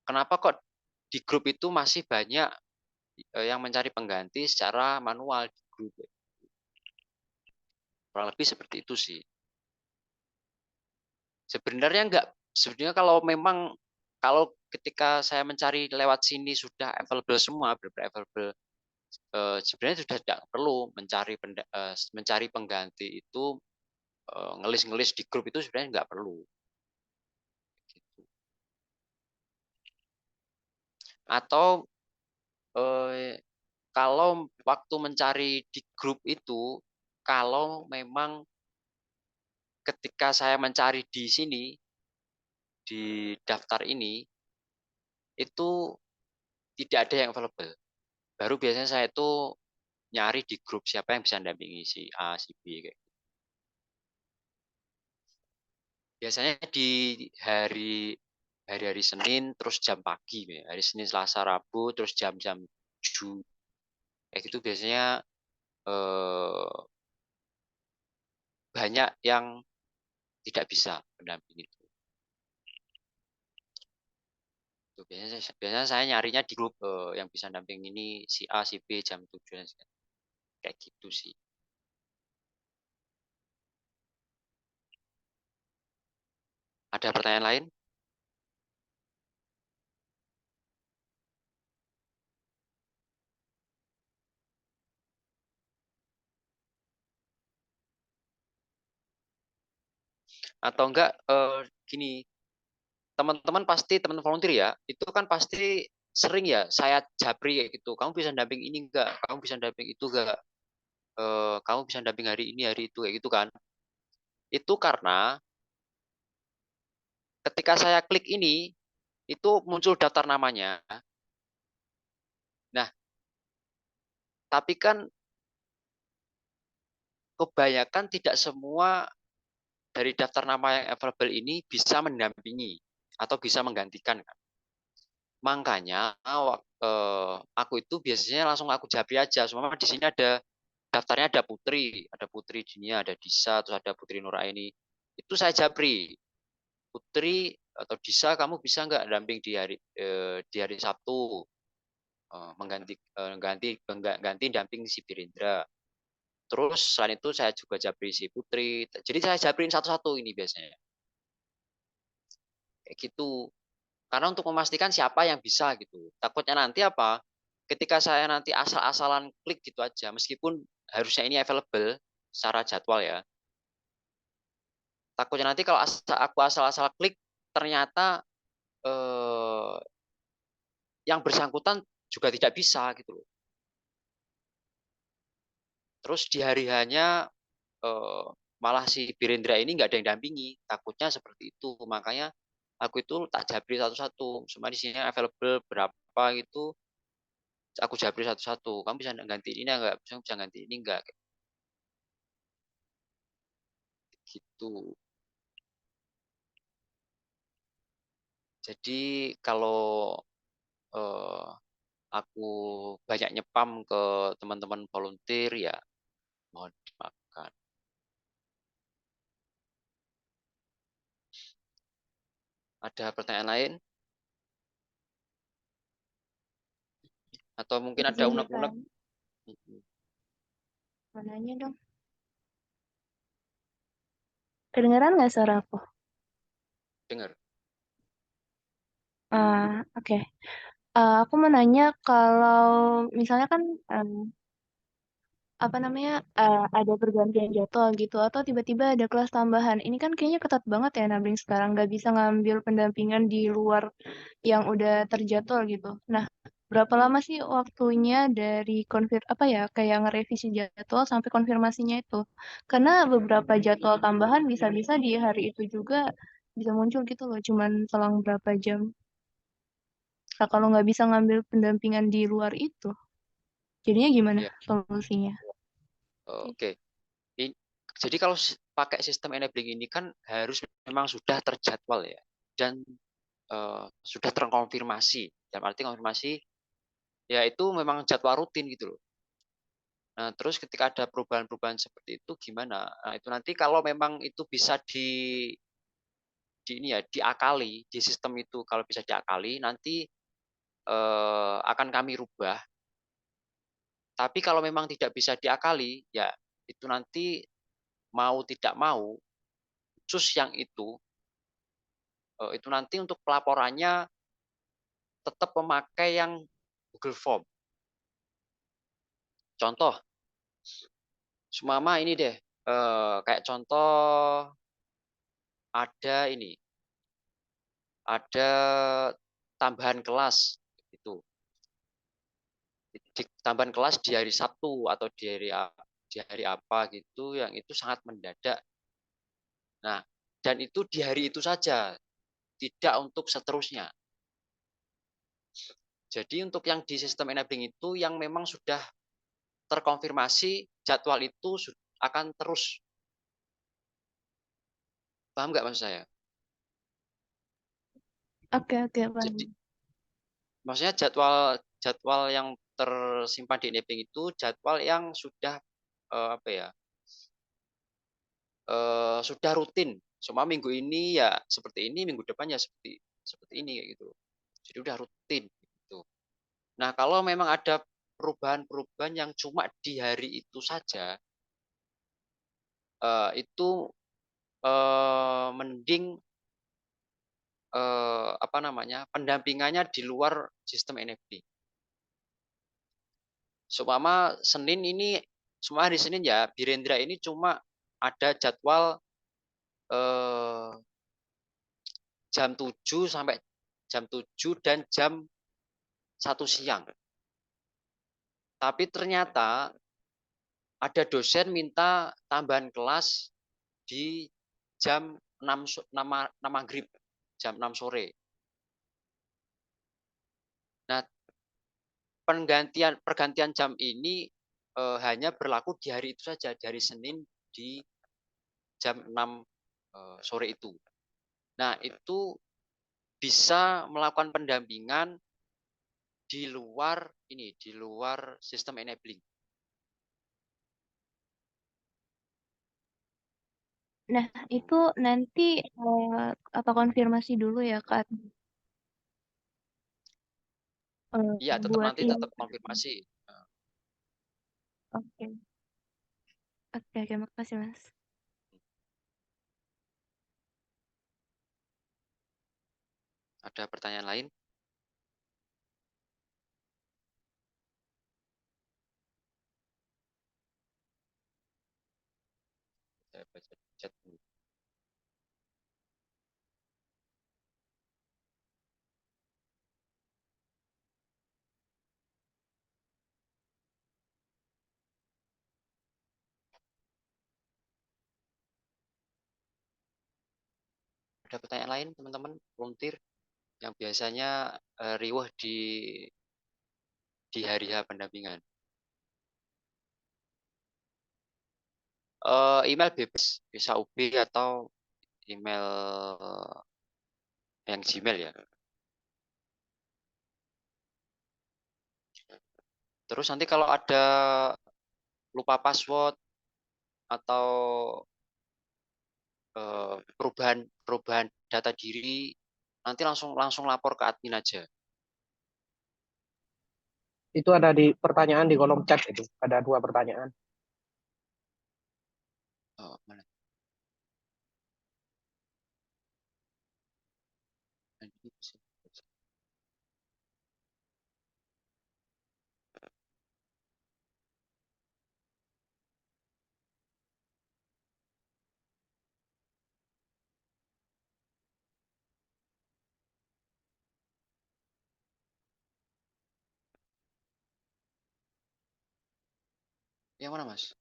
kenapa kok di grup itu masih banyak yang mencari pengganti secara manual di grup? Kurang lebih seperti itu sih. Sebenarnya kalau memang kalau ketika saya mencari lewat sini sudah available semua, available, sebenarnya sudah tidak perlu mencari pengganti itu, ngelis-ngelis di grup itu sebenarnya nggak perlu. Gitu. Atau kalau waktu mencari di grup itu, kalau memang ketika saya mencari di sini, di daftar ini, itu tidak ada yang available. Baru biasanya saya itu nyari di grup siapa yang bisa mendampingi si A, si B. Kayak. Biasanya di hari-hari Senin, terus jam pagi. Hari Senin, Selasa, Rabu, terus jam-jam 7. Kayak gitu biasanya banyak yang tidak bisa mendampingi itu. Biasanya saya nyarinya di grup yang bisa damping ini si A, si B jam 7 dan kayak gitu sih. Ada pertanyaan lain? Atau enggak gini, teman-teman volunteer ya, itu kan pasti sering ya saya japri kayak gitu. Kamu bisa damping ini enggak? Kamu bisa damping itu enggak? Kamu bisa damping hari ini, hari itu kayak gitu kan? Itu karena ketika saya klik ini, itu muncul daftar namanya. Nah, tapi kan kebanyakan tidak semua dari daftar nama yang available ini bisa mendampingi atau bisa menggantikan. Makanya aku itu biasanya langsung aku japri aja. Semua di sini ada daftarnya, ada Putri Dinia, ada Disa, terus ada Putri Nuraini. Itu saya japri. Putri atau Disa, kamu bisa nggak damping di hari Sabtu, ganti damping si Birindra. Terus selain itu saya juga japri si Putri. Jadi saya japrin satu-satu ini biasanya. Kayak gitu. Karena untuk memastikan siapa yang bisa gitu. Takutnya nanti apa? Ketika saya nanti asal-asalan klik gitu aja, meskipun harusnya ini available secara jadwal ya. Takutnya nanti kalau aku asal-asal klik, ternyata yang bersangkutan juga tidak bisa gitu loh. Terus di hari hanya malah si Birendra ini nggak ada yang dampingi. Takutnya seperti itu. Makanya aku itu tak jabri satu-satu. Cuma di sini available berapa gitu. aku japri satu-satu. Kamu bisa ganti ini enggak? Bisa ganti ini enggak? Gitu. Jadi kalau eh, aku banyak nyepam ke teman-teman volunteer ya mohon dimaafkan. Ada pertanyaan lain? Atau mungkin ada Izin ya unek-unek? kan, mananya dong. Kedengeran nggak suara aku? Dengar. Oke. Aku mau nanya kalau misalnya kan apa namanya ada pergantian jadwal gitu atau tiba-tiba ada kelas tambahan. Ini kan kayaknya ketat banget ya Nabring sekarang nggak bisa ngambil pendampingan di luar yang udah terjadwal gitu. Nah, berapa lama sih waktunya dari apa ya kayak ngerevisi jadwal sampai konfirmasinya itu? Karena beberapa jadwal tambahan bisa-bisa di hari itu juga bisa muncul gitu loh, cuman selang berapa jam. Nah, kalau nggak bisa ngambil pendampingan di luar itu, jadinya gimana Ya, solusinya? Oke. oke. Ini- Jadi kalau pakai sistem enabling ini kan harus memang sudah terjadwal ya dan sudah terkonfirmasi. Dalam arti konfirmasi ya itu memang jadwal rutin gitu loh. Nah, terus ketika ada perubahan-perubahan seperti itu gimana? Nah, itu nanti kalau memang itu bisa di ini ya diakali di sistem itu kalau bisa diakali nanti akan kami rubah. Tapi kalau memang tidak bisa diakali ya itu nanti mau tidak mau khusus yang itu nanti untuk pelaporannya tetap memakai yang Google Form. Contoh, Sumama ini deh, kayak contoh ada ini, ada tambahan kelas itu, di tambahan kelas di hari Sabtu atau di hari apa gitu, yang itu sangat mendadak. Nah, dan itu di hari itu saja, tidak untuk seterusnya. Jadi untuk yang di sistem enabling itu yang memang sudah terkonfirmasi jadwal itu akan terus. Paham nggak maksud saya? Oke, oke, paham. Jadi maksudnya jadwal jadwal yang tersimpan di enabling itu jadwal yang sudah apa ya sudah rutin. Semua minggu ini ya seperti ini, minggu depan ya seperti ini kayak gitu. Jadi udah rutin gitu. Nah kalau memang ada perubahan-perubahan yang cuma di hari itu saja, itu mending apa namanya pendampingannya di luar sistem enabling. Seumpama Senin ini, semua hari Senin ya, Birendra ini cuma ada jadwal eh, jam 7 dan jam 1 siang. Tapi ternyata ada dosen minta tambahan kelas di jam 6, 6 maghrib, jam 6 sore. Nah, pergantian jam ini hanya berlaku di hari itu saja, dari Senin di jam 6 sore itu. Nah, itu bisa melakukan pendampingan di luar sistem enabling. Nah, itu nanti apa konfirmasi dulu ya, Kak? Iya, tetap Buat nanti yang tetap konfirmasi. oke. Oke, oke, makasih, Mas. Ada pertanyaan lain? Saya baca chat dulu. Ada pertanyaan lain, teman-teman? Volunteer yang biasanya riuh di di hari H pendampingan. Email bebas, bisa UB atau email yang Gmail ya. Terus nanti kalau ada lupa password atau perubahan perubahan data diri, nanti langsung lapor ke admin aja. Itu ada di pertanyaan di kolom chat itu. Ada 2 pertanyaan. Oh, mana? Yang mana, Mas?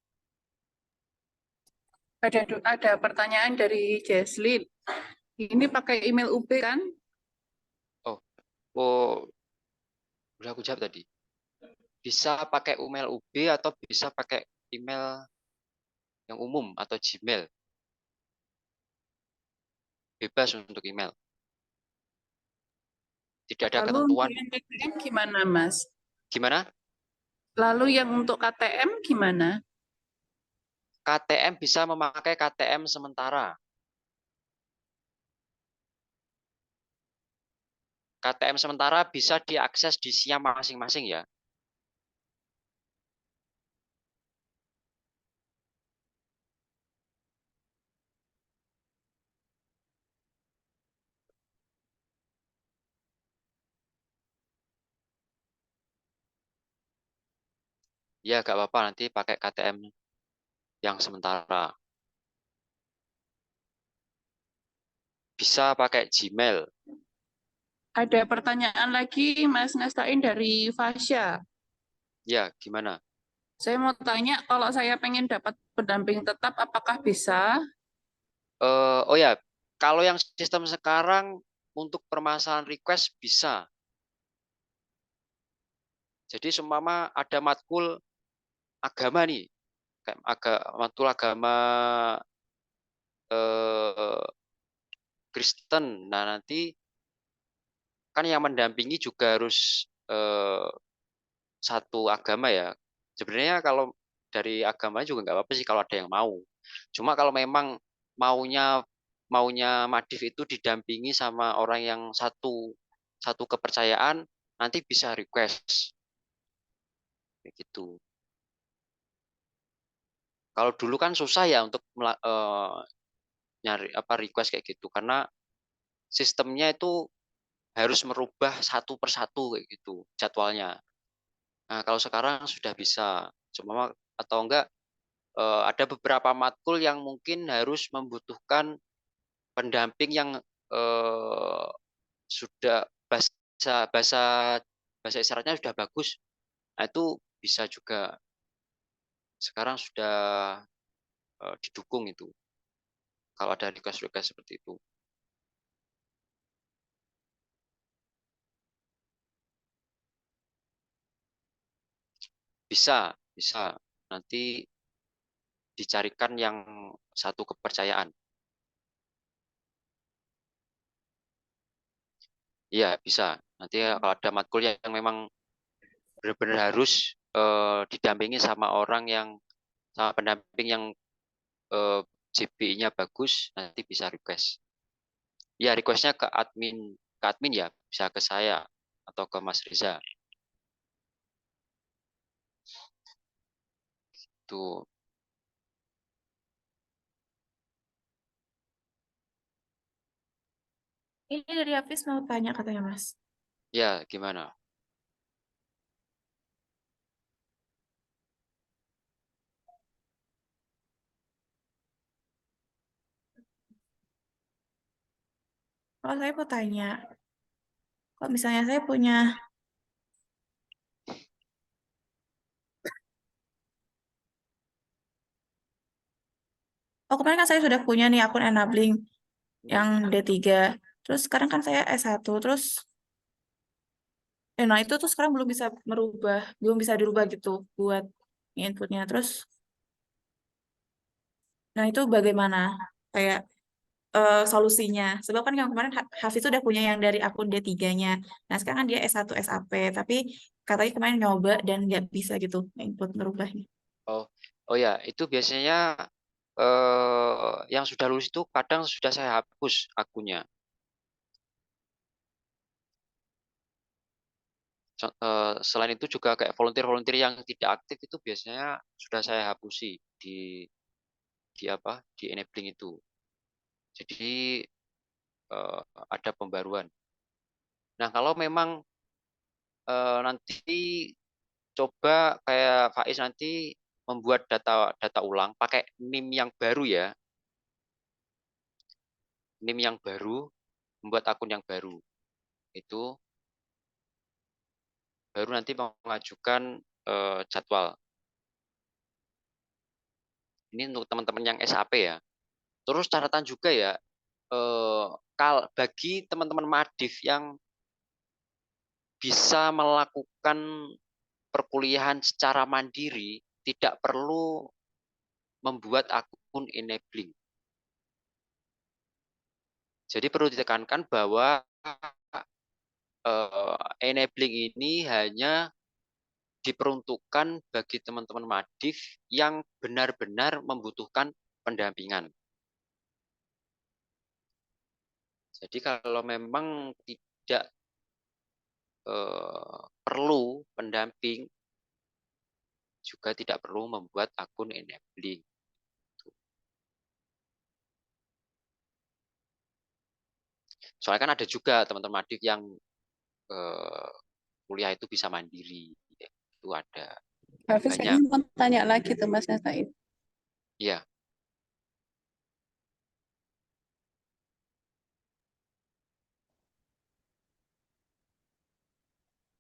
Ada pertanyaan dari Jesslyn. Ini pakai email UB kan? Oh, udah aku jawab tadi. Bisa pakai email UB atau bisa pakai email yang umum atau Gmail. Bebas untuk email. Tidak ada Lalu ketentuan. yang KTM gimana, Mas? Gimana? Lalu yang untuk KTM gimana? KTM bisa memakai KTM sementara. KTM sementara bisa diakses di SIAM masing-masing ya. Ya, nggak apa-apa nanti pakai KTM yang sementara. Bisa pakai Gmail. Ada pertanyaan lagi, Mas Nastain dari Fasya. Ya, gimana? Saya mau tanya, kalau saya pengen dapat pendamping tetap, apakah bisa? Oh ya, kalau yang sistem sekarang untuk permasalahan request bisa. Jadi seumpama ada matkul agama nih, kayak matkul agama Kristen. Nah, nanti kan yang mendampingi juga harus satu agama ya. Sebenarnya kalau dari agama juga nggak apa-apa sih kalau ada yang mau. Cuma kalau memang maunya Madif itu didampingi sama orang yang satu kepercayaan, nanti bisa request kayak gitu. Kalau dulu kan susah ya untuk nyari request kayak gitu karena sistemnya itu harus merubah satu persatu kayak gitu jadwalnya. Nah, kalau sekarang sudah bisa, cuma atau enggak ada beberapa matkul yang mungkin harus membutuhkan pendamping yang sudah bahasa bahasa isyaratnya sudah bagus. Nah, itu bisa juga sekarang sudah didukung itu kalau ada request-request seperti itu. Bisa nanti dicarikan yang satu kepercayaan. Iya, bisa. Nanti kalau ada matkul yang memang benar-benar harus didampingi sama pendamping yang JBI-nya bagus, nanti bisa request. Ya, requestnya ke admin ya, bisa ke saya atau ke Mas Riza. Tuh, Ini dari Hafiz mau tanya katanya, Mas. ya gimana? Kalau saya mau tanya, kalau misalnya saya punya, kemarin kan saya sudah punya nih akun enabling yang D3. Terus sekarang kan saya S1, terus Nah itu tuh sekarang belum bisa dirubah gitu buat inputnya. Terus, nah itu bagaimana kayak solusinya? Sebab kan yang kemarin Hafiz udah punya yang dari akun D3-nya. Nah sekarang kan dia S1 SAP, tapi katanya kemarin nyoba dan nggak bisa gitu input merubahnya. Oh, oh ya, itu biasanya yang sudah lulus itu kadang sudah saya hapus akunnya. Selain itu juga kayak volunteer-volunteer yang tidak aktif itu biasanya sudah saya hapusi di apa di enabling itu. Jadi ada pembaruan. Nah, kalau memang nanti coba kayak Faiz nanti membuat data ulang pakai NIM yang baru ya. NIM yang baru, membuat akun yang baru. Itu baru nanti mengajukan jadwal. Ini untuk teman-teman yang SAP ya. Terus catatan juga ya, bagi teman-teman Madif yang bisa melakukan perkuliahan secara mandiri, tidak perlu membuat akun enabling. Jadi perlu ditekankan bahwa enabling ini hanya diperuntukkan bagi teman-teman Madif yang benar-benar membutuhkan pendampingan. Jadi kalau memang tidak perlu pendamping, juga tidak perlu membuat akun enabling. Soalnya kan ada juga teman-teman Madif yang kuliah itu bisa mandiri. Itu ada Hafiz banyak. kayaknya mau tanya lagi tuh Mas Nasain. Ya,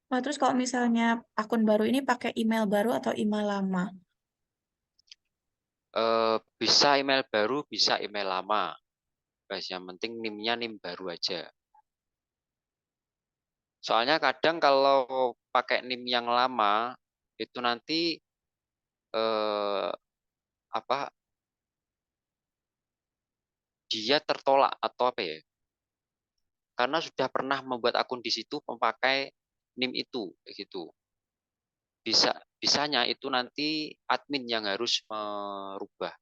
Nah, terus kalau misalnya akun baru ini pakai email baru atau email lama? bisa email baru, bisa email lama. Guys, yang penting NIM-nya NIM baru aja. Soalnya kadang kalau pakai NIM yang lama itu nanti apa dia tertolak atau apa ya? Karena sudah pernah membuat akun di situ memakai NIM itu, gitu. Bisanya itu nanti admin yang harus merubah.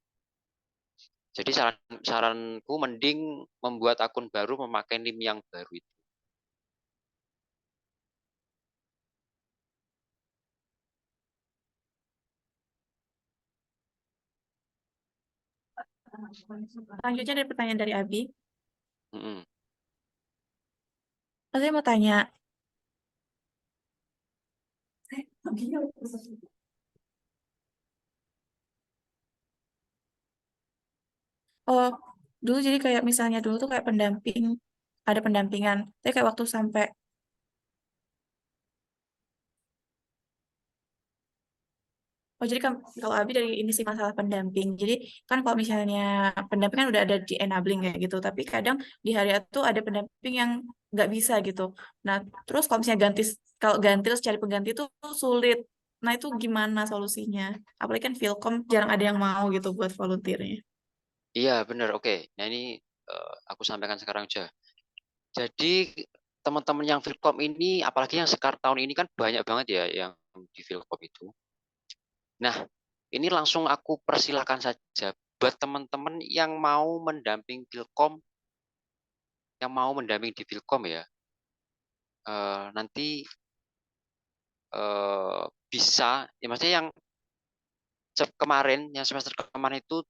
Jadi saranku mending membuat akun baru memakai NIM yang baru itu. Selanjutnya ada pertanyaan dari Abi. Mm-mm. Saya mau tanya, oh dulu jadi kayak misalnya dulu tuh kayak ada pendampingan. Tapi kayak waktu sampai Oh, jadi kalau Abi dari ini sih masalah pendamping. Jadi kan kalau misalnya pendamping kan udah ada di enabling kayak gitu, tapi kadang di hari itu ada pendamping yang nggak bisa gitu. Nah, terus kalau misalnya kalau ganti terus cari pengganti itu sulit. Nah, itu gimana solusinya? Apalagi kan Philcom jarang ada yang mau gitu buat volunteernya. Iya, benar. Oke. Nah, ini aku sampaikan sekarang aja. Jadi teman-teman yang Filkom ini, apalagi yang sekarang tahun ini kan banyak banget ya yang di Filkom itu. Nah, ini langsung aku persilakan saja buat teman-teman yang mau mendamping Filkom, yang mau mendamping di Filkom ya. Nanti bisa, ya maksudnya yang yang semester kemarin itu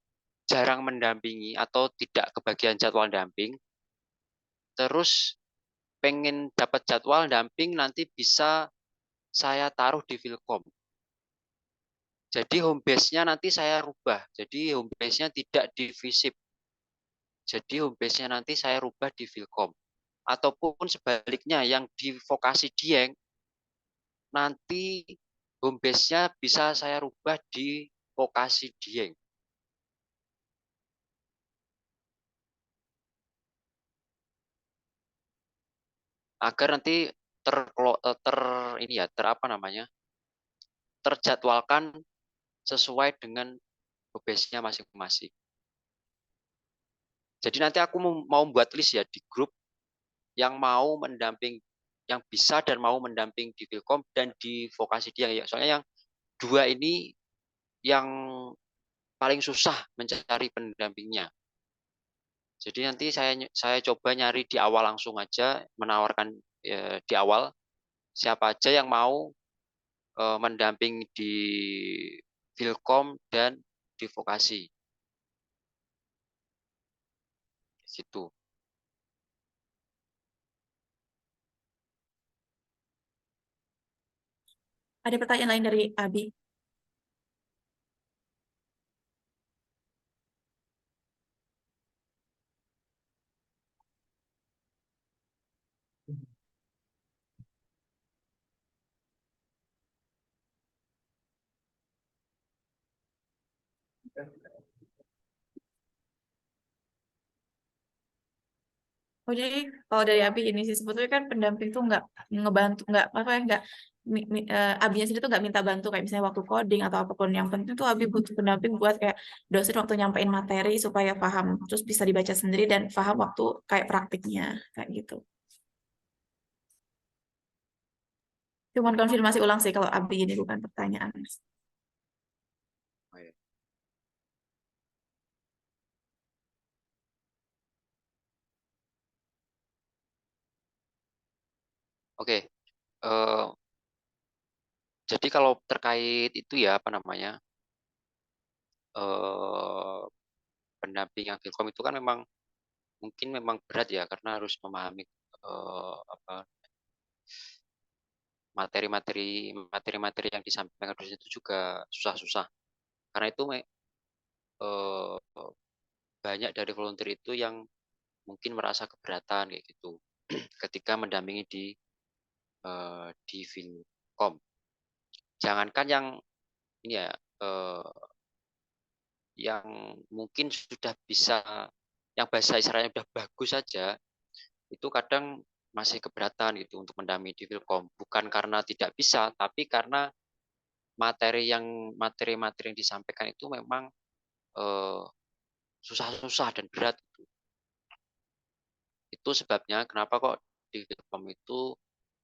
jarang mendampingi atau tidak kebagian jadwal damping, terus pengen dapat jadwal damping nanti bisa saya taruh di Filkom. Jadi home base-nya nanti saya rubah. Jadi home base-nya tidak di Visip. Jadi home base-nya nanti saya rubah di Filkom. Ataupun sebaliknya yang di Vokasi Dieng, nanti home base-nya bisa saya rubah di Vokasi Dieng. Agar nanti ini ya apa namanya, terjadwalkan sesuai dengan base-nya masing-masing. Jadi nanti aku mau buat list ya di grup yang mau mendamping, yang bisa dan mau mendamping di Vilkom dan di vokasi dia ya. Soalnya yang dua ini yang paling susah mencari pendampingnya. Jadi nanti saya coba nyari di awal langsung aja, menawarkan di awal siapa aja yang mau mendamping di Vilkom dan di vokasi. Situ. Ada pertanyaan lain dari Abi? Oh jadi kalau dari Abi ini sih sebetulnya kan pendamping tuh nggak ngebantu, nggak apa ya, nggak Abinya sendiri tuh nggak minta bantu kayak misalnya waktu coding atau apapun. Yang penting tuh Abi butuh pendamping buat kayak dosen waktu nyampein materi supaya paham, terus bisa dibaca sendiri dan paham waktu kayak praktiknya kayak gitu. Cuman konfirmasi ulang sih kalau Abi ini bukan pertanyaan. Oke. Jadi kalau terkait itu ya apa namanya, pendamping yang Vilkom itu kan memang mungkin memang berat ya karena harus memahami apa materi-materi yang disampaikan dosen itu juga susah-susah. Karena itu banyak dari volunteer itu yang mungkin merasa keberatan kayak gitu ketika mendampingi di Vilkom. Jangankan yang ini ya, yang mungkin sudah bisa, yang bahasa istilahnya sudah bagus saja, itu kadang masih keberatan gitu untuk mendampingi di Vilkom. Bukan karena tidak bisa, tapi karena materi-materi yang disampaikan itu memang susah-susah dan berat. Itu sebabnya kenapa kok di Vilkom itu,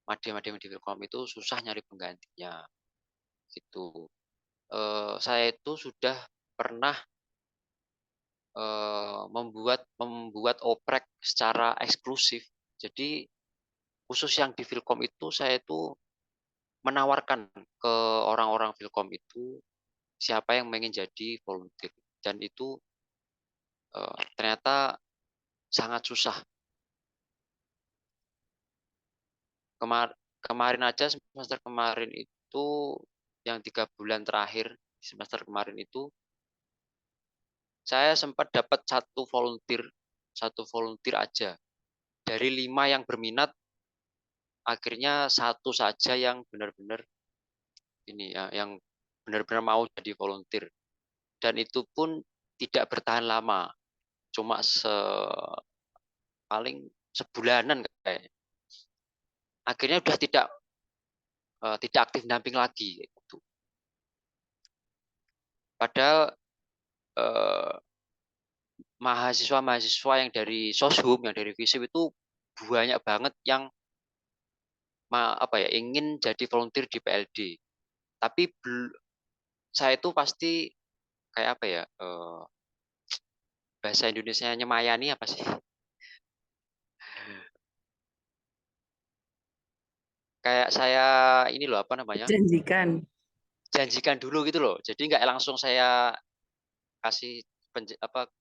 madem-madem di Vilkom itu susah nyari penggantinya. Gitu. Saya itu sudah pernah membuat oprek secara eksklusif. Jadi khusus yang di Vilkom itu saya itu menawarkan ke orang-orang Vilkom itu siapa yang ingin jadi volunteer, dan itu ternyata sangat susah. Kemarin aja semester kemarin itu, yang 3 bulan terakhir semester kemarin itu, saya sempat dapat satu volunteer aja dari 5 yang berminat. Akhirnya satu saja yang benar-benar ini ya, yang benar-benar mau jadi volunteer, dan itu pun tidak bertahan lama, cuma paling sebulanan kayaknya. Akhirnya udah tidak aktif damping lagi gitu. Padahal mahasiswa-mahasiswa yang dari Soshum, yang dari Visip itu banyak banget yang ingin jadi volunteer di PLD. Tapi saya itu pasti kayak apa ya, bahasa Indonesianya nyemayani apa sih? Kayak saya ini loh, apa namanya? Janjikan dulu gitu loh. Jadi nggak langsung saya kasih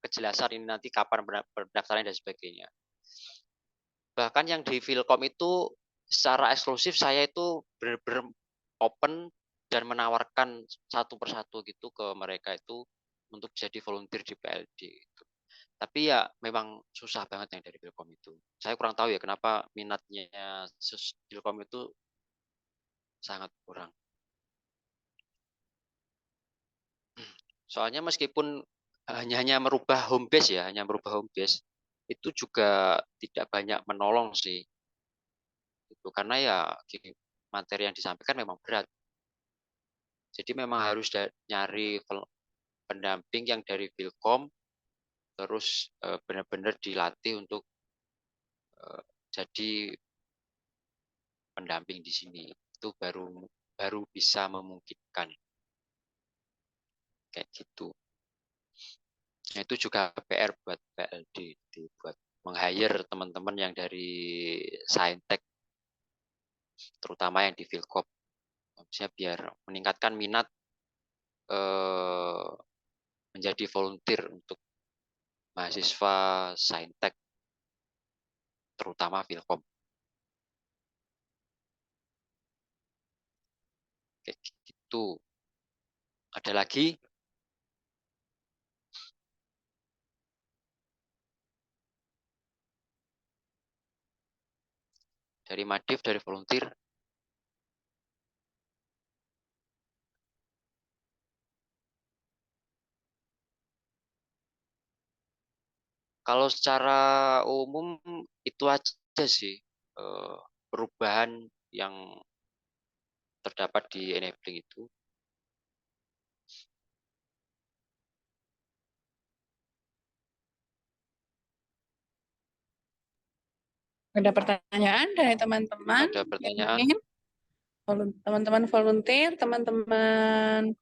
kejelasan ini nanti kapan pendaftaran dan sebagainya. Bahkan yang di Vilkom itu secara eksklusif saya itu benar-benar open dan menawarkan satu persatu gitu ke mereka itu untuk jadi volunteer di PLD gitu. Tapi ya memang susah banget yang dari Vilkom itu. Saya kurang tahu ya kenapa minatnya Vilkom itu sangat kurang. Soalnya meskipun hanya merubah home base ya, hanya merubah home base, itu juga tidak banyak menolong sih. Itu karena ya materi yang disampaikan memang berat. Jadi memang harus nyari pendamping yang dari Filkom, terus benar-benar dilatih untuk jadi pendamping di sini. Itu baru bisa memungkinkan kayak gitu. Nah, itu juga PR buat PLD, buat meng-hire teman-teman yang dari Saintek, terutama yang di Filkom, maksudnya biar meningkatkan minat menjadi volunteer untuk mahasiswa Saintek, terutama Filkom. Kayak gitu. Ada lagi? Dari Madif, dari volunteer? Kalau secara umum itu aja sih perubahan yang terdapat di enabling itu. Ada pertanyaan dari teman-teman? Ada pertanyaan? Teman-teman volunteer, teman-teman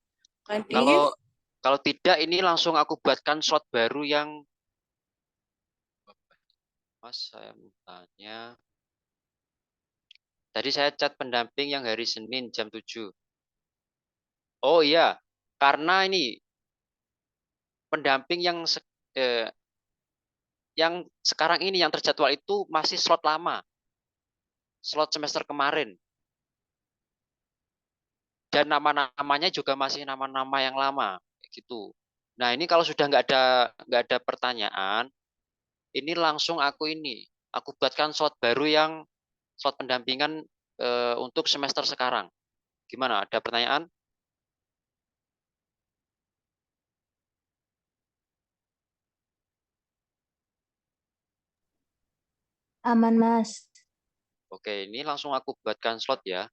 Madif. Kalau tidak, ini langsung aku buatkan slot baru yang Mas, saya mau tanya. Tadi saya chat pendamping yang hari Senin jam 7. Oh iya, karena ini pendamping yang sekarang ini yang terjadwal itu masih slot lama. Slot semester kemarin. Dan nama-namanya juga masih nama-nama yang lama gitu. Nah, ini kalau sudah nggak ada pertanyaan, ini langsung aku buatkan slot baru yang slot pendampingan untuk semester sekarang. Gimana? Ada pertanyaan? Aman, Mas. Oke, ini langsung aku buatkan slot ya.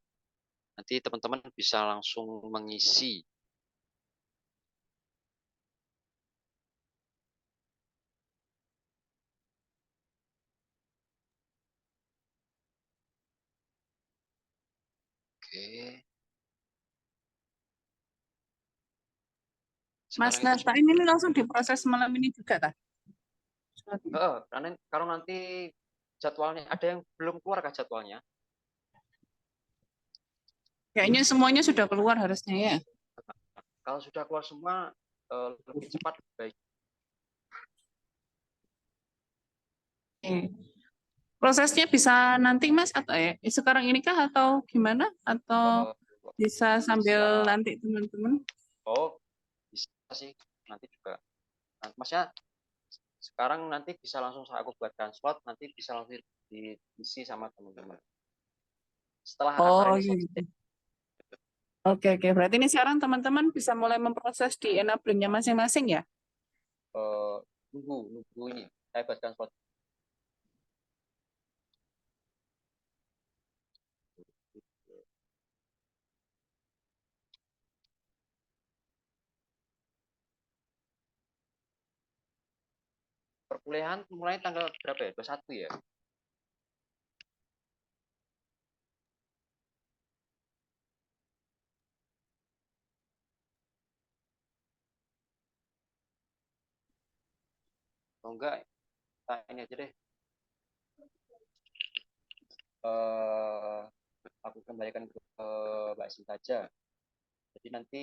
Nanti teman-teman bisa langsung mengisi. Oke. Mas Nasta ini langsung diproses malam ini juga kah? Kalau nanti jadwalnya ada yang belum keluar kah jadwalnya? Kayaknya semuanya sudah keluar harusnya ya. Kalau sudah keluar semua lebih cepat lebih baik. Prosesnya bisa nanti Mas atau sekarang ini kah atau gimana? Atau bisa sambil nanti teman-teman? Oh, bisa sih nanti juga. Maksudnya sekarang nanti bisa langsung aku buatkan slot, nanti bisa langsung diisi sama teman-teman. Setelah acara ini selesai. Oke. Berarti ini sekarang teman-teman bisa mulai memproses di enabling-nya masing-masing ya? Nunggu ini. Saya buatkan slot. Perkuliahan mulai tanggal berapa ya? 21 ya? Kalau enggak, ini aja deh. Aku kembalikan ke Mbak Sinta aja. Jadi nanti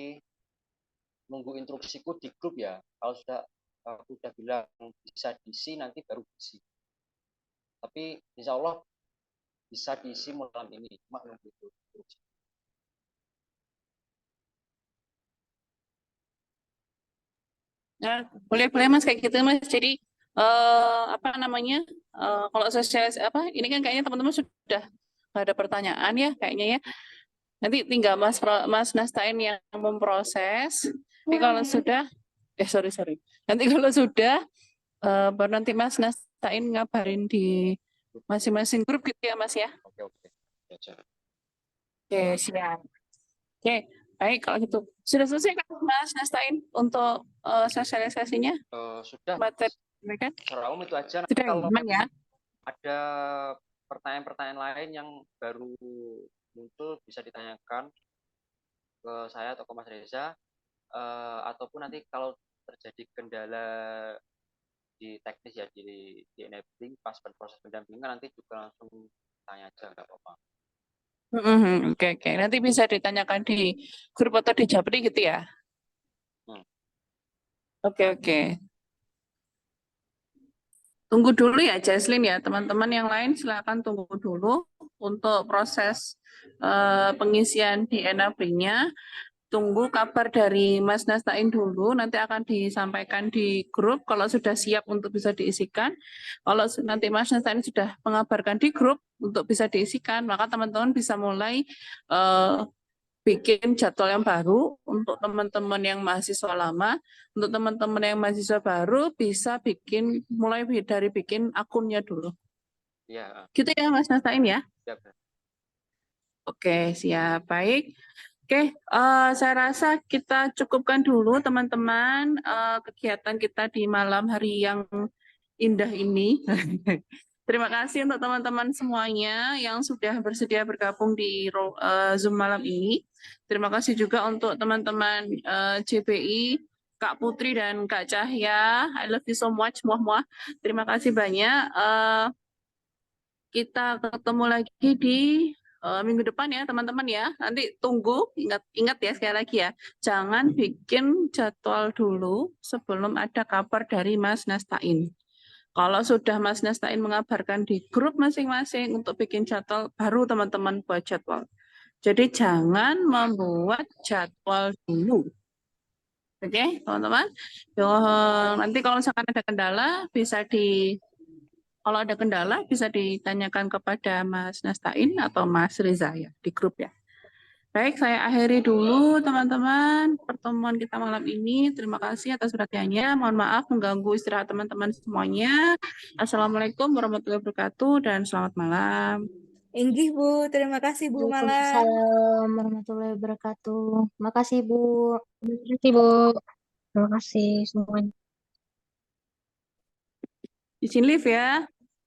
nunggu instruksiku di grup ya. Kalau aku sudah bilang bisa diisi, nanti baru diisi. Tapi insya Allah bisa diisi malam ini. Cuma nunggu itu. Nah, boleh Mas kayak gitu Mas. Jadi apa namanya? Kalau sosialis ini kan kayaknya teman-teman sudah nggak ada pertanyaan ya kayaknya ya. Nanti tinggal Mas Nastain yang memproses. Tapi kalau sudah sorry. Nanti kalau sudah baru nanti Mas Nastain ngabarin di masing-masing grup gitu ya Mas ya. Oke. aja. Oke, siap. Oke, baik kalau gitu. Sudah selesai kan Mas Nastain untuk sosialisasinya? Sudah, Materi mereka? secara umum itu aja. Nanti Sudah kalau aman ya? ada pertanyaan-pertanyaan lain yang baru muncul bisa ditanyakan ke saya atau ke Mas Reza, ataupun nanti kalau terjadi kendala di teknis ya di enabling pas proses pendampingan nanti juga langsung tanya aja nggak apa-apa. Oke, oke. Nanti bisa ditanyakan di grup atau di Japri gitu ya? Hmm. Oke, oke. Tunggu dulu ya, Jaslyn ya. Teman-teman yang lain silakan tunggu dulu untuk proses pengisian di enabling-nya. Tunggu kabar dari Mas Nastain dulu, nanti akan disampaikan di grup kalau sudah siap untuk bisa diisikan. Kalau nanti Mas Nastain sudah mengabarkan di grup untuk bisa diisikan, maka teman-teman bisa mulai bikin jadwal yang baru untuk teman-teman yang mahasiswa lama. Untuk teman-teman yang mahasiswa baru bisa mulai dari bikin akunnya dulu. Iya, Gitu ya Mas Nastain ya? siap. Oke, siap. Baik. Oke, saya rasa kita cukupkan dulu teman-teman kegiatan kita di malam hari yang indah ini. Terima kasih untuk teman-teman semuanya yang sudah bersedia bergabung di Zoom malam ini. Terima kasih juga untuk teman-teman JPI, Kak Putri dan Kak Cahya. I love you so much, muah-muah. Terima kasih banyak. Kita ketemu lagi di minggu depan ya teman-teman ya. Nanti tunggu, ingat ya sekali lagi ya. Jangan bikin jadwal dulu sebelum ada kabar dari Mas Nastain. Kalau sudah Mas Nastain mengabarkan di grup masing-masing untuk bikin jadwal, baru teman-teman buat jadwal. Jadi jangan membuat jadwal dulu. Oke, teman-teman. Nanti kalau misalkan ada kendala kalau ada kendala bisa ditanyakan kepada Mas Nastain atau Mas Reza ya di grup ya. Baik, saya akhiri dulu teman-teman pertemuan kita malam ini. Terima kasih atas perhatiannya. Mohon maaf mengganggu istirahat teman-teman semuanya. Assalamualaikum warahmatullahi wabarakatuh dan selamat malam. Inggih Bu, terima kasih Bu Mala. Waalaikumsalam warahmatullahi wabarakatuh. Makasih Bu. Terima kasih, Bu. Terima kasih semuanya. Izin live ya.